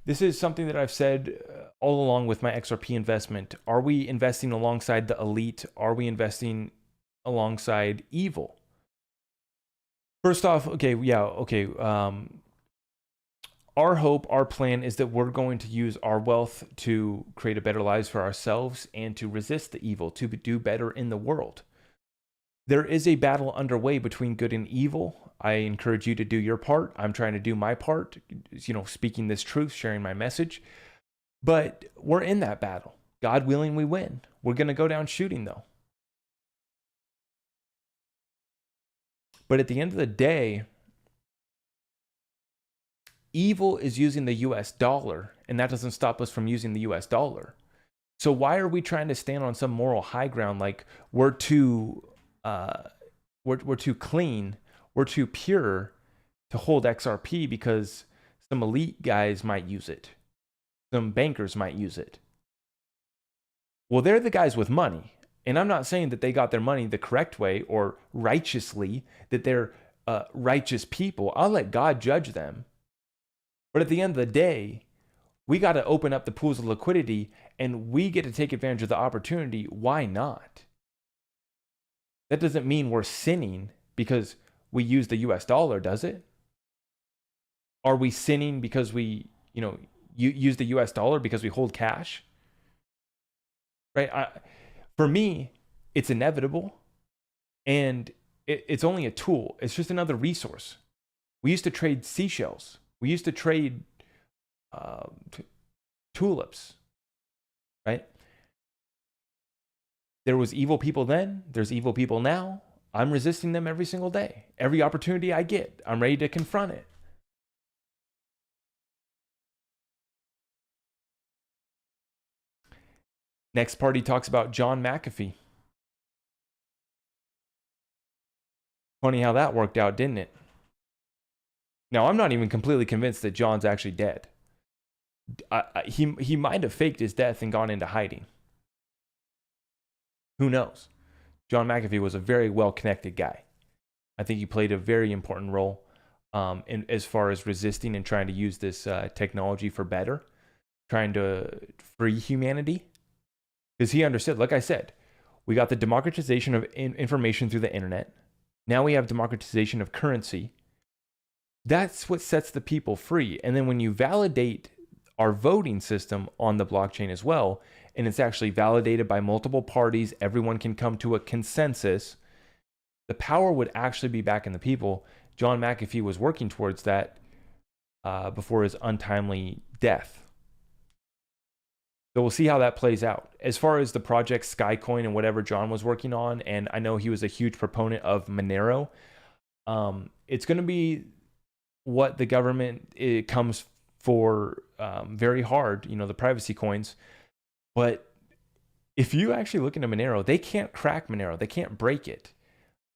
This is something that I've said all along with my XRP investment. Are we investing alongside the elite? Are we investing alongside evil? First off, our hope, our plan is that we're going to use our wealth to create a better lives for ourselves and to resist the evil, to do better in the world. There is a battle underway between good and evil. I encourage you to do your part. I'm trying to do my part, speaking this truth, sharing my message. But we're in that battle. God willing, we win. We're going to go down shooting, though. But at the end of the day, evil is using the US dollar, and that doesn't stop us from using the US dollar. So why are we trying to stand on some moral high ground like we're too clean, we're too pure to hold XRP because some elite guys might use it, some bankers might use it? Well, they're the guys with money. And I'm not saying that they got their money the correct way or righteously, that they're righteous people. I'll let God judge them. But at the end of the day, we got to open up the pools of liquidity and we get to take advantage of the opportunity. Why not? That doesn't mean we're sinning because we use the US dollar, does it? Are we sinning because we, use the US dollar because we hold cash? Right? For me, it's inevitable. And it's only a tool. It's just another resource. We used to trade seashells. We used to trade tulips, right? There was evil people then. There's evil people now. I'm resisting them every single day. Every opportunity I get, I'm ready to confront it. Next part, he talks about John McAfee. Funny how that worked out, didn't it? Now, I'm not even completely convinced that John's actually dead. He might have faked his death and gone into hiding. Who knows? John McAfee was a very well-connected guy. I think he played a very important role in as far as resisting and trying to use this technology for better, trying to free humanity. Because he understood, like I said, we got the democratization of information through the internet. Now we have democratization of currency. That's what sets the people free. And then when you validate our voting system on the blockchain as well, and it's actually validated by multiple parties, everyone can come to a consensus, the power would actually be back in the people. John McAfee was working towards that before his untimely death. So we'll see how that plays out. As far as the project Skycoin and whatever John was working on, and I know he was a huge proponent of Monero, it's going to be what the government comes for very hard, the privacy coins. But if you actually look into Monero, they can't crack Monero. They can't break it.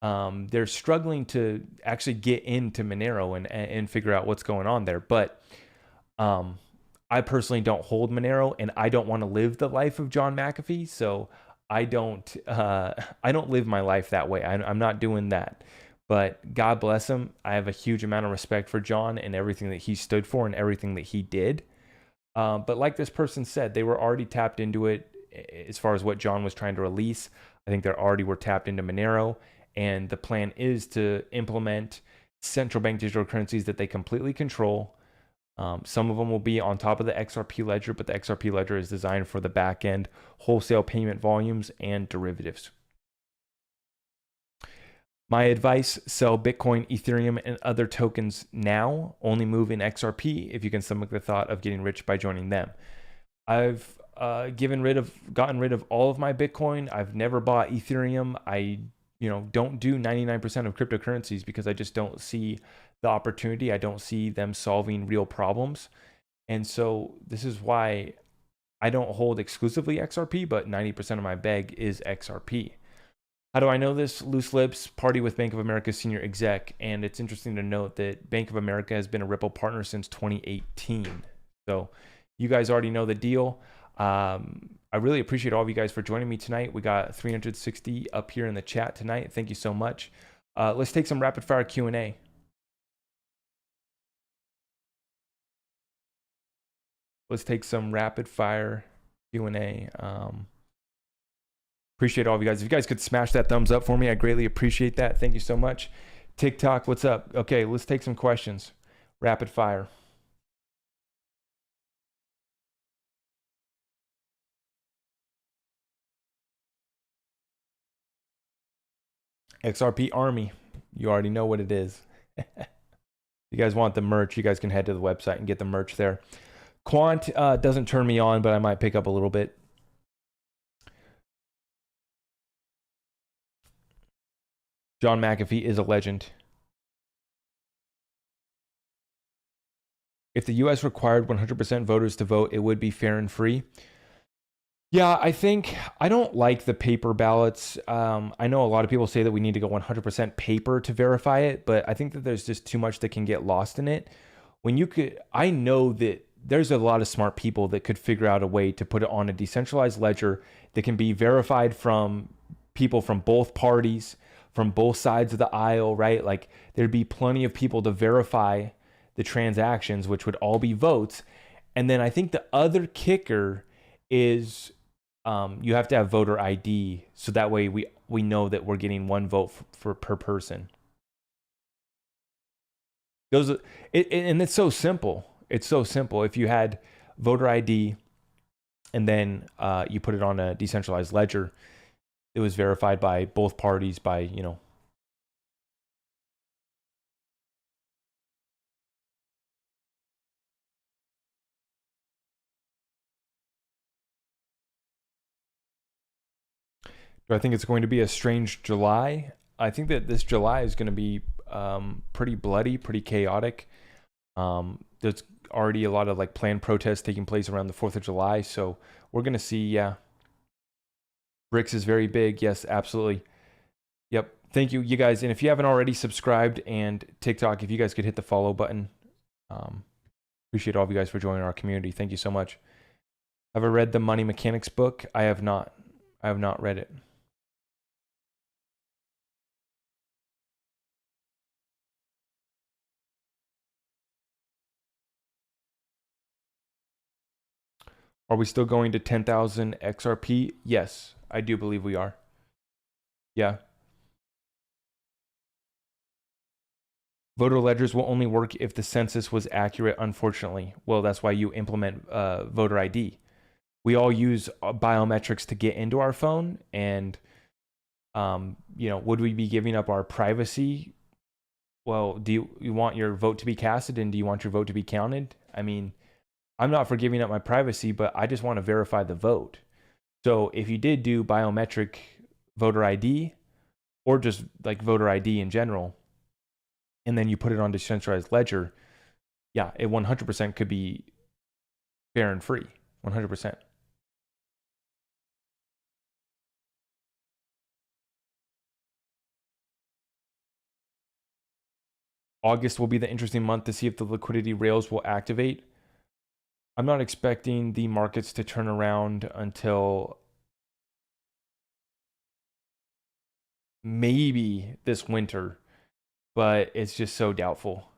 They're struggling to actually get into Monero and figure out what's going on there. But I personally don't hold Monero, and I don't want to live the life of John McAfee. So I don't live my life that way. I'm not doing that. But God bless him. I have a huge amount of respect for John and everything that he stood for and everything that he did. But like this person said, they were already tapped into it as far as what John was trying to release. I think they already were tapped into Monero. And the plan is to implement central bank digital currencies that they completely control. Some of them will be on top of the XRP ledger, but the XRP ledger is designed for the back end wholesale payment volumes and derivatives. My advice, sell Bitcoin, Ethereum, and other tokens now. Only move in XRP if you can stomach the thought of getting rich by joining them. I've gotten rid of all of my Bitcoin. I've never bought Ethereum. I don't do 99% of cryptocurrencies because I just don't see the opportunity. I don't see them solving real problems. And so this is why I don't hold exclusively XRP, but 90% of my bag is XRP. How do I know this? Loose lips, party with Bank of America's senior exec. And it's interesting to note that Bank of America has been a Ripple partner since 2018. So you guys already know the deal. I really appreciate all of you guys for joining me tonight. We got 360 up here in the chat tonight. Thank you so much. Let's take some rapid fire Q&A. Let's take some rapid fire Q&A. Appreciate all of you guys. If you guys could smash that thumbs up for me, I greatly appreciate that. Thank you so much. TikTok, what's up? Okay, let's take some questions. Rapid fire. XRP Army. You already know what it is. You guys want the merch, you guys can head to the website and get the merch there. Quant doesn't turn me on, but I might pick up a little bit. John McAfee is a legend. If the US required 100% voters to vote, it would be fair and free. Yeah, I don't like the paper ballots. I know a lot of people say that we need to go 100% paper to verify it, but I think that there's just too much that can get lost in it. I know that there's a lot of smart people that could figure out a way to put it on a decentralized ledger that can be verified from people from both parties, from both sides of the aisle, right? Like there'd be plenty of people to verify the transactions, which would all be votes. And then I think the other kicker is you have to have voter ID, so that way we know that we're getting one vote for per person. And it's so simple. It's so simple. If you had voter ID and then you put it on a decentralized ledger, it was verified by both parties by So I think it's going to be a strange July. I think that this July is going to be pretty bloody, pretty chaotic. There's already a lot of like planned protests taking place around the 4th of July. So we're going to see, yeah. BRICS is very big. Yes, absolutely. Yep. Thank you, you guys. And if you haven't already subscribed and TikTok, if you guys could hit the follow button. Appreciate all of you guys for joining our community. Thank you so much. Have I read the Money Mechanics book? I have not. I have not read it. Are we still going to 10,000 XRP? Yes, I do believe we are. Yeah. Voter ledgers will only work if the census was accurate, unfortunately. Well, that's why you implement voter ID. We all use biometrics to get into our phone, and would we be giving up our privacy? Well, do you want your vote to be casted, and do you want your vote to be counted? I mean, I'm not for giving up my privacy, but I just want to verify the vote. So if you did do biometric voter ID, or just like voter ID in general, and then you put it on decentralized ledger, yeah, it 100% could be fair and free, 100%. August will be the interesting month to see if the liquidity rails will activate. I'm not expecting the markets to turn around until maybe this winter, but it's just so doubtful.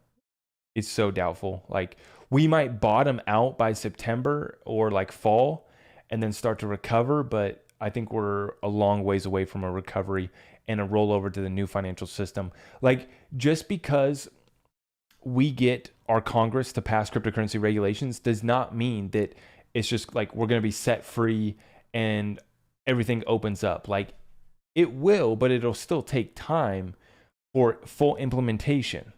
It's so doubtful. Like, we might bottom out by September or like fall and then start to recover, but I think we're a long ways away from a recovery and a rollover to the new financial system. Like, just because we get our Congress to pass cryptocurrency regulations does not mean that it's just like we're going to be set free and everything opens up. Like, it will, but it'll still take time for full implementation.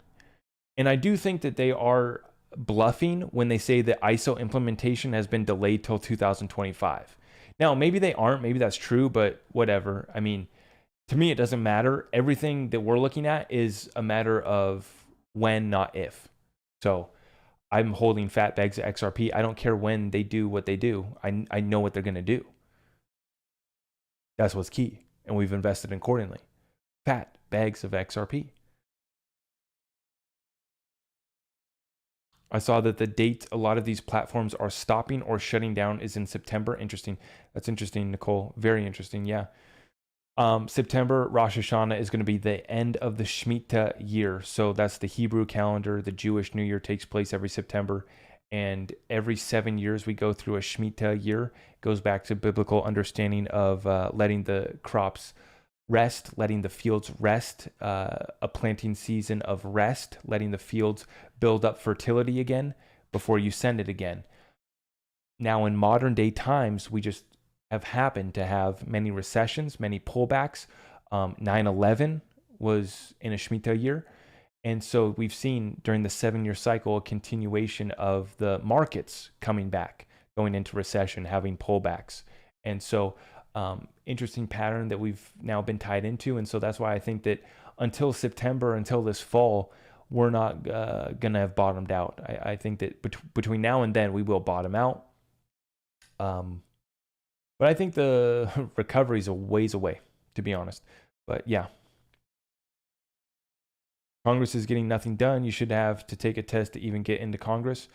And I do think that they are bluffing when they say that ISO implementation has been delayed till 2025. Now, maybe they aren't, maybe that's true, but whatever. I mean, to me, it doesn't matter. Everything that we're looking at is a matter of when, not if. So I'm holding fat bags of XRP. I don't care when they do what they do. I know what they're going to do. That's what's key. And we've invested accordingly. Fat bags of XRP. I saw that the date a lot of these platforms are stopping or shutting down is in September. Interesting. That's interesting, Nicole. Very interesting. Yeah. September, Rosh Hashanah is going to be the end of the Shemitah year. So that's the Hebrew calendar. The Jewish New Year takes place every September. And every 7 years we go through a Shemitah year. It goes back to biblical understanding of letting the crops rest, letting the fields rest, a planting season of rest, letting the fields build up fertility again before you send it again. Now, in modern day times, we just have happened to have many recessions, many pullbacks. 9/11 was in a Shemitah year. And so we've seen during the 7-year cycle a continuation of the markets coming back, going into recession, having pullbacks. And so interesting pattern that we've now been tied into. And so that's why I think that until September, until this fall, we're not going to have bottomed out. I think that between now and then, we will bottom out. But I think the recovery is a ways away, to be honest. But yeah. Congress is getting nothing done. You should have to take a test to even get into Congress.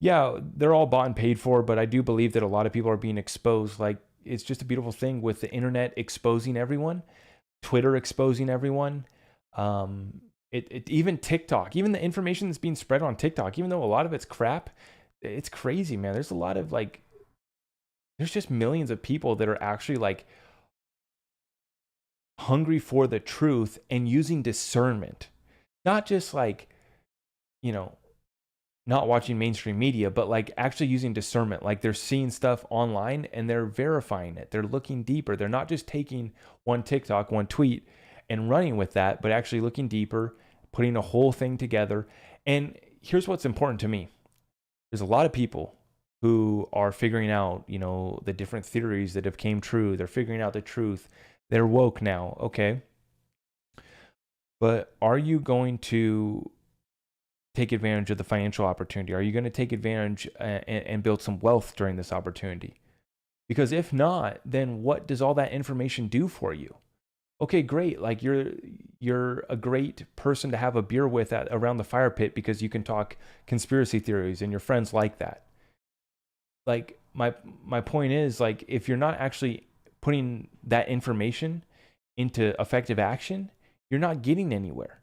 Yeah, they're all bought and paid for, but I do believe that a lot of people are being exposed. Like, it's just a beautiful thing with the internet exposing everyone, Twitter exposing everyone, even TikTok, even the information that's being spread on TikTok, even though a lot of it's crap, it's crazy, man. There's a lot of there's just millions of people that are actually like hungry for the truth and using discernment, not just not watching mainstream media, but like actually using discernment. Like, they're seeing stuff online and they're verifying it. They're looking deeper. They're not just taking one TikTok, one tweet and running with that, but actually looking deeper, putting a whole thing together. And here's what's important to me. There's a lot of people who are figuring out, the different theories that have came true. They're figuring out the truth. They're woke now, okay? But are you going to take advantage of the financial opportunity? Are you going to take advantage and build some wealth during this opportunity? Because if not, then what does all that information do for you? Okay, great. Like you're a great person to have a beer with around the fire pit because you can talk conspiracy theories and your friends like that. Like my point is, like, if you're not actually putting that information into effective action, you're not getting anywhere.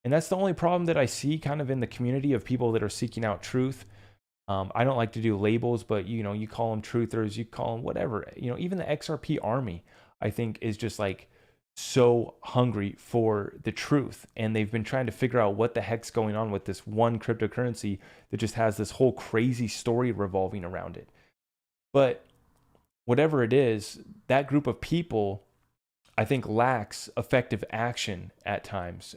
And that's the only problem that I see kind of in the community of people that are seeking out truth. I don't like to do labels, but you call them truthers, you call them whatever. Even the XRP army, I think, is just like so hungry for the truth, and they've been trying to figure out what the heck's going on with this one cryptocurrency that just has this whole crazy story revolving around it. But whatever it is, that group of people, I think, lacks effective action at times,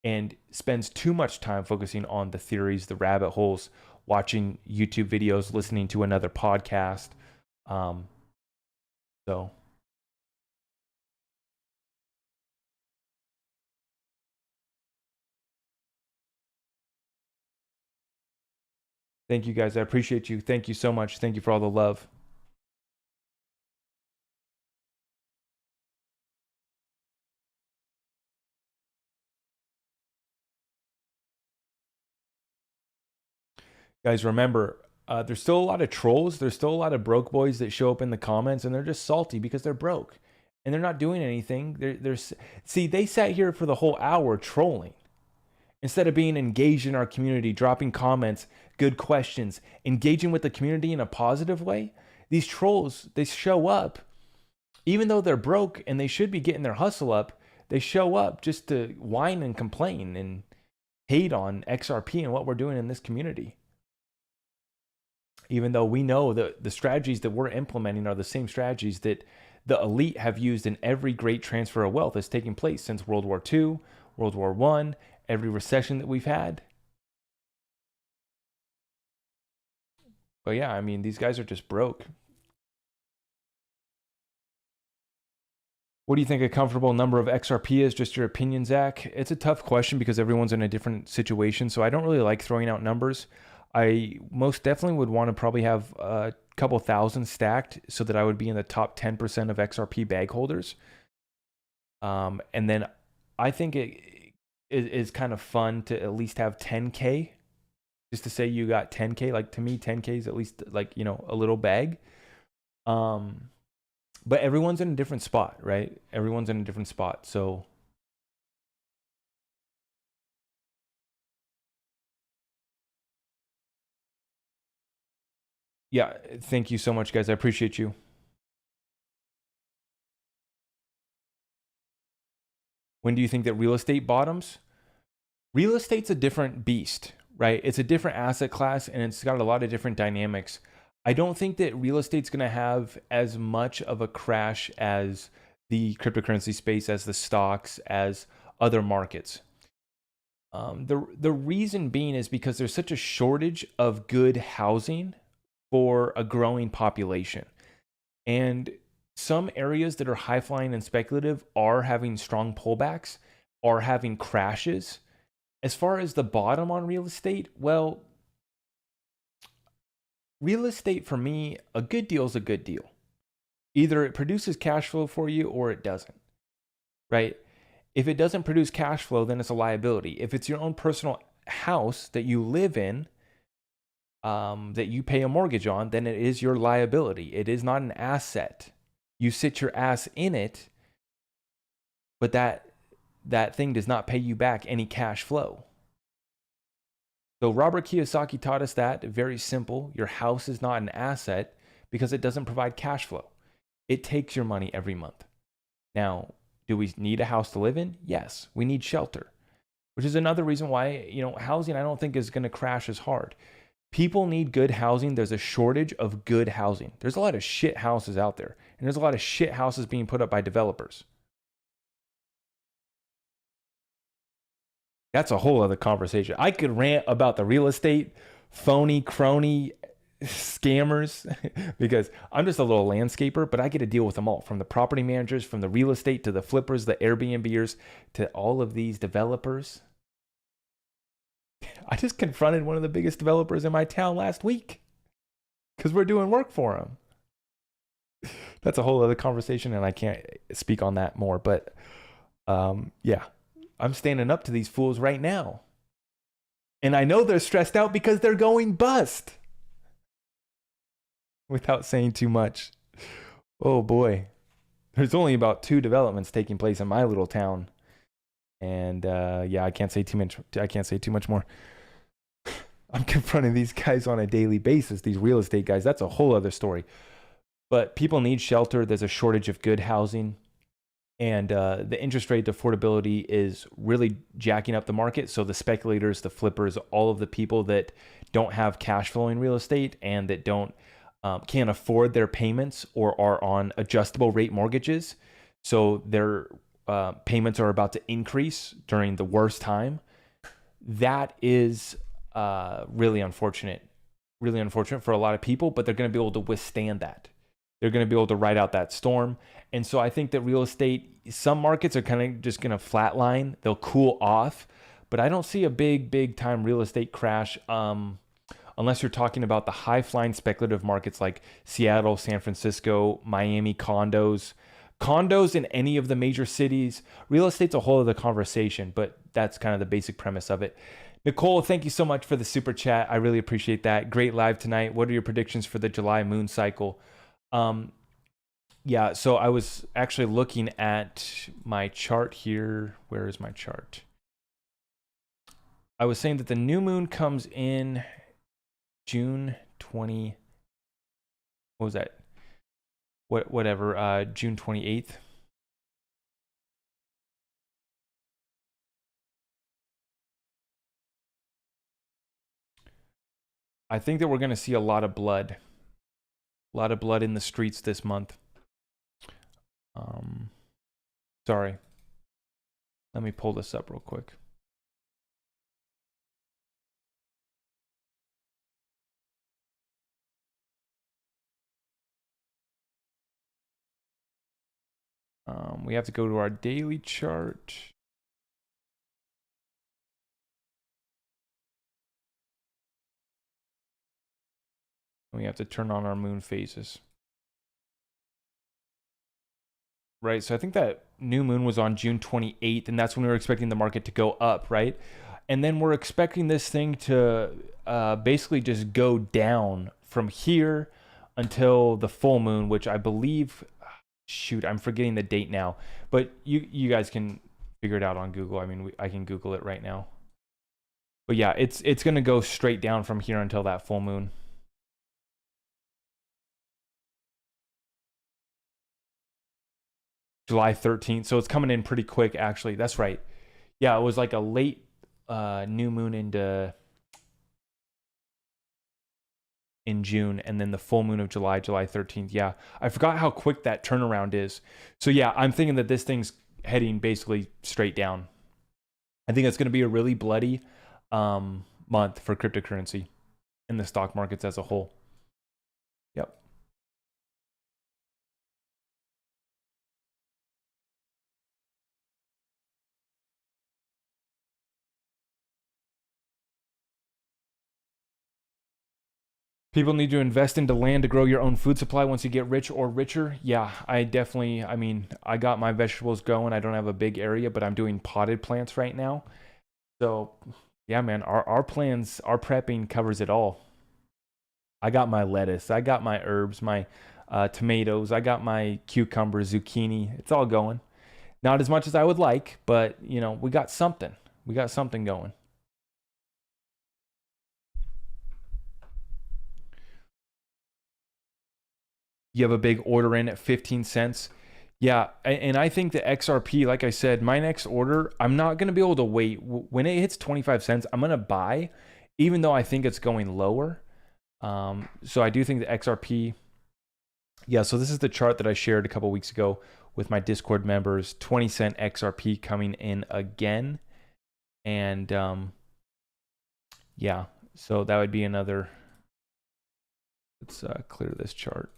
and spends too much time focusing on the theories, the rabbit holes, watching YouTube videos, listening to another podcast. So thank you guys. I appreciate you. Thank you so much. Thank you for all the love. Guys, remember, there's still a lot of trolls. There's still a lot of broke boys that show up in the comments, and they're just salty because they're broke and they're not doing anything. See, they sat here for the whole hour trolling instead of being engaged in our community, dropping comments, good questions, engaging with the community in a positive way. These trolls, they show up, even though they're broke and they should be getting their hustle up. They show up just to whine and complain and hate on XRP and what we're doing in this community. Even though we know that the strategies that we're implementing are the same strategies that the elite have used in every great transfer of wealth that's taking place since World War II, World War I, every recession that we've had. But yeah, I mean, these guys are just broke. What do you think a comfortable number of XRP is? Just your opinion, Zach? It's a tough question because everyone's in a different situation. So I don't really like throwing out numbers. I most definitely would want to probably have a couple thousand stacked so that I would be in the top 10% of XRP bag holders. And then I think it is kind of fun to at least have 10K, just to say you got 10K. Like, to me, 10K is at least like, a little bag. But everyone's in a different spot, right? Everyone's in a different spot. So yeah, thank you so much, guys. I appreciate you. When do you think that real estate bottoms? Real estate's a different beast, right? It's a different asset class and it's got a lot of different dynamics. I don't think that real estate's going to have as much of a crash as the cryptocurrency space, as the stocks, as other markets. The reason being is because there's such a shortage of good housing for a growing population. And some areas that are high flying and speculative are having strong pullbacks, are having crashes. As far as the bottom on real estate, well, real estate for me, a good deal is a good deal. Either it produces cash flow for you or it doesn't, right? If it doesn't produce cash flow, then it's a liability. If it's your own personal house that you live in, that you pay a mortgage on, then it is your liability. It is not an asset. You sit your ass in it, but that thing does not pay you back any cash flow. So Robert Kiyosaki taught us that, very simple. Your house is not an asset because it doesn't provide cash flow. It takes your money every month. Now, do we need a house to live in? Yes, we need shelter, which is another reason why, housing I don't think is going to crash as hard. People need good housing. There's a shortage of good housing. There's a lot of shit houses out there, and there's a lot of shit houses being put up by developers. That's a whole other conversation. I could rant about the real estate phony crony scammers, because I'm just a little landscaper, but I get to deal with them all, from the property managers, from the real estate to the flippers, the Airbnbers, to all of these developers. I just confronted one of the biggest developers in my town last week because we're doing work for him. That's a whole other conversation, and I can't speak on that more. But yeah, I'm standing up to these fools right now. And I know they're stressed out because they're going bust. Without saying too much. Oh boy. There's only about 2 developments taking place in my little town. And yeah, I can't say too much more. I'm confronting these guys on a daily basis, these real estate guys. That's a whole other story. But people need shelter. There's a shortage of good housing. And the interest rate affordability is really jacking up the market. So the speculators, the flippers, all of the people that don't have cash flowing real estate and that can't afford their payments or are on adjustable rate mortgages. So their payments are about to increase during the worst time. That is really unfortunate for a lot of people, but they're going to be able to withstand that. They're going to be able to ride out that storm. And so I think that real estate, some markets are kind of just going to flatline. They'll cool off, but I don't see a big time real estate crash unless you're talking about the high flying speculative markets like Seattle, San Francisco, Miami, condos in any of the major cities. Real estate's a whole other conversation, but that's kind of the basic premise of it. Nicole, thank you so much for the super chat. I really appreciate that. Great live tonight. What are your predictions for the July moon cycle? Yeah, so I was actually looking at my chart here. Where is my chart? I was saying that the new moon comes in June 20. What was that? Whatever, June 28th. I think that we're going to see a lot of blood. A lot of blood in the streets this month. Sorry. Let me pull this up real quick. We have to go to our daily chart. We have to turn on our moon phases. Right, so I think that new moon was on June 28th, and that's when we were expecting the market to go up, right? And then we're expecting this thing to basically just go down from here until the full moon, which I believe, shoot, I'm forgetting the date now, but you guys can figure it out on Google. I mean, I can Google it right now. But yeah, it's going to go straight down from here until that full moon. July 13th. So it's coming in pretty quick, actually. That's right. Yeah, it was like a late new moon in June, and then the full moon of July 13th. Yeah, I forgot how quick that turnaround is. So yeah, I'm thinking that this thing's heading basically straight down. I think it's going to be a really bloody month for cryptocurrency and the stock markets as a whole. Yep. People need to invest into land to grow your own food supply once you get rich or richer. Yeah, I mean, I got my vegetables going. I don't have a big area, but I'm doing potted plants right now. So yeah, man, our plans, our prepping covers it all. I got my lettuce, I got my herbs, my tomatoes, I got my cucumbers, zucchini. It's all going. Not as much as I would like, but you know, we got something. We got something going. You have a big order in at 15 cents. Yeah, and I think the XRP, like I said, my next order, I'm not going to be able to wait. When it hits 25 cents, I'm going to buy, even though I think it's going lower. So I do think the XRP, yeah, so this is the chart that I shared a couple weeks ago with my Discord members, 20-cent XRP coming in again. And yeah, so that would be another Let's clear this chart.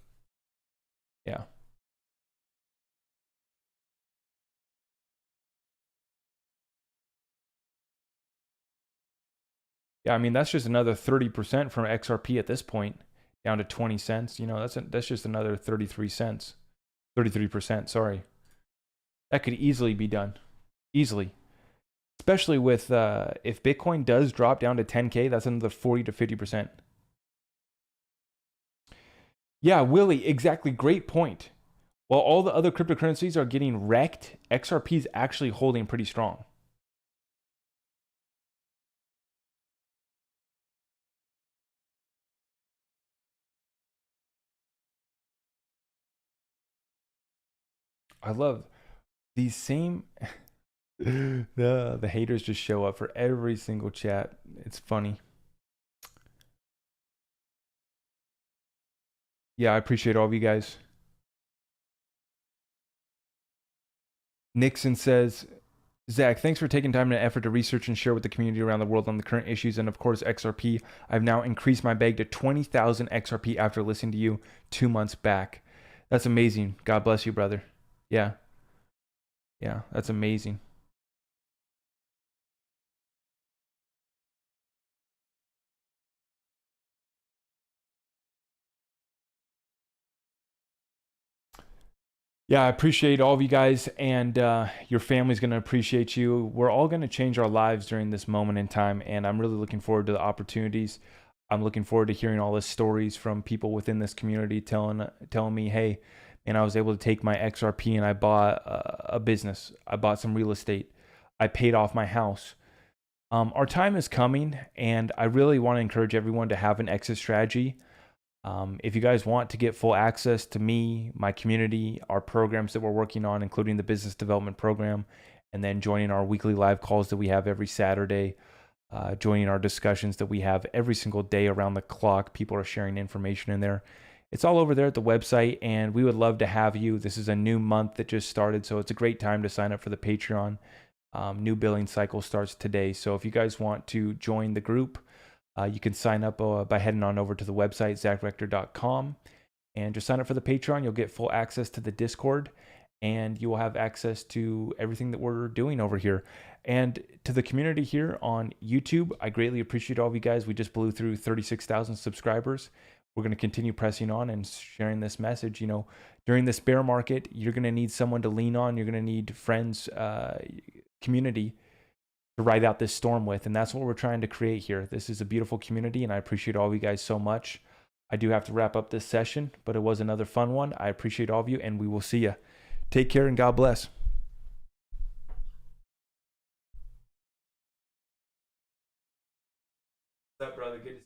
Yeah. Yeah, I mean, that's just another 30% from XRP at this point, down to 20 cents. You know, that's just another 33 cents. 33%, sorry. That could easily be done. Easily. Especially with, if Bitcoin does drop down to 10K, that's another 40 to 50%. Yeah, Willie, exactly. Great point. While all the other cryptocurrencies are getting wrecked, XRP is actually holding pretty strong. I love these same the haters just show up for every single chat. It's funny. Yeah, I appreciate all of you guys. Nixon says, Zach, thanks for taking time and effort to research and share with the community around the world on the current issues and, of course, XRP. I've now increased my bag to 20,000 XRP after listening to you 2 months back. That's amazing. God bless you, brother. Yeah. Yeah, that's amazing. Yeah, I appreciate all of you guys, and your family's going to appreciate you. We're all going to change our lives during this moment in time, and I'm really looking forward to the opportunities. I'm looking forward to hearing all the stories from people within this community telling me, hey, and I was able to take my XRP and I bought a business. I bought some real estate. I paid off my house. Our time is coming, and I really want to encourage everyone to have an exit strategy. If you guys want to get full access to me, my community, our programs that we're working on, including the business development program, and then joining our weekly live calls that we have every Saturday, joining our discussions that we have every single day around the clock. People are sharing information in there. It's all over there at the website, and we would love to have you. This is a new month that just started, so it's a great time to sign up for the Patreon. New billing cycle starts today. So if you guys want to join the group, you can sign up by heading on over to the website, zachrector.com, and just sign up for the Patreon. You'll get full access to the Discord, and you will have access to everything that we're doing over here. And to the community here on YouTube, I greatly appreciate all of you guys. We just blew through 36,000 subscribers. We're going to continue pressing on and sharing this message. You know, during this bear market, you're going to need someone to lean on. You're going to need friends, community to ride out this storm with. And that's what we're trying to create here. This is a beautiful community, and I appreciate all of you guys so much. I do have to wrap up this session, but it was another fun one. I appreciate all of you, and we will see you. Take care, and God bless. What's up, brother? Good to see you.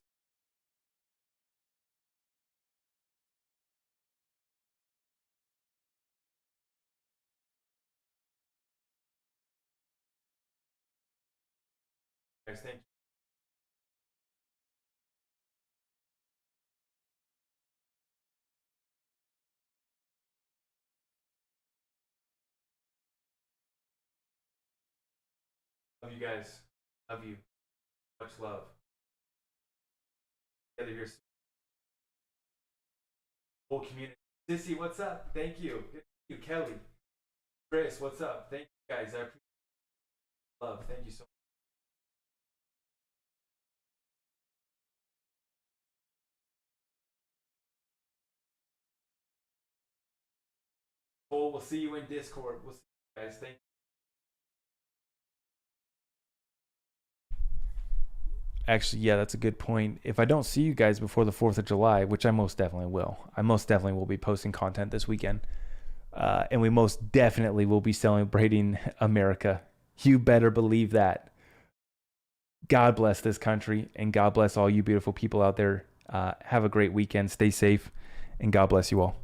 Guys, thank you. Love you guys. Love you. Much love. Together here. Whole community. Sissy, what's up? Thank you. Good to see you. Kelly. Chris, what's up? Thank you guys. I appreciate love. Thank you so much. We'll see you in Discord. We'll see you guys. Thank you. Actually, yeah, that's a good point. If I don't see you guys before the 4th of July, which I most definitely will, I most definitely will be posting content this weekend. And we most definitely will be celebrating America. You better believe that. God bless this country, and God bless all you beautiful people out there. Have a great weekend. Stay safe, and God bless you all.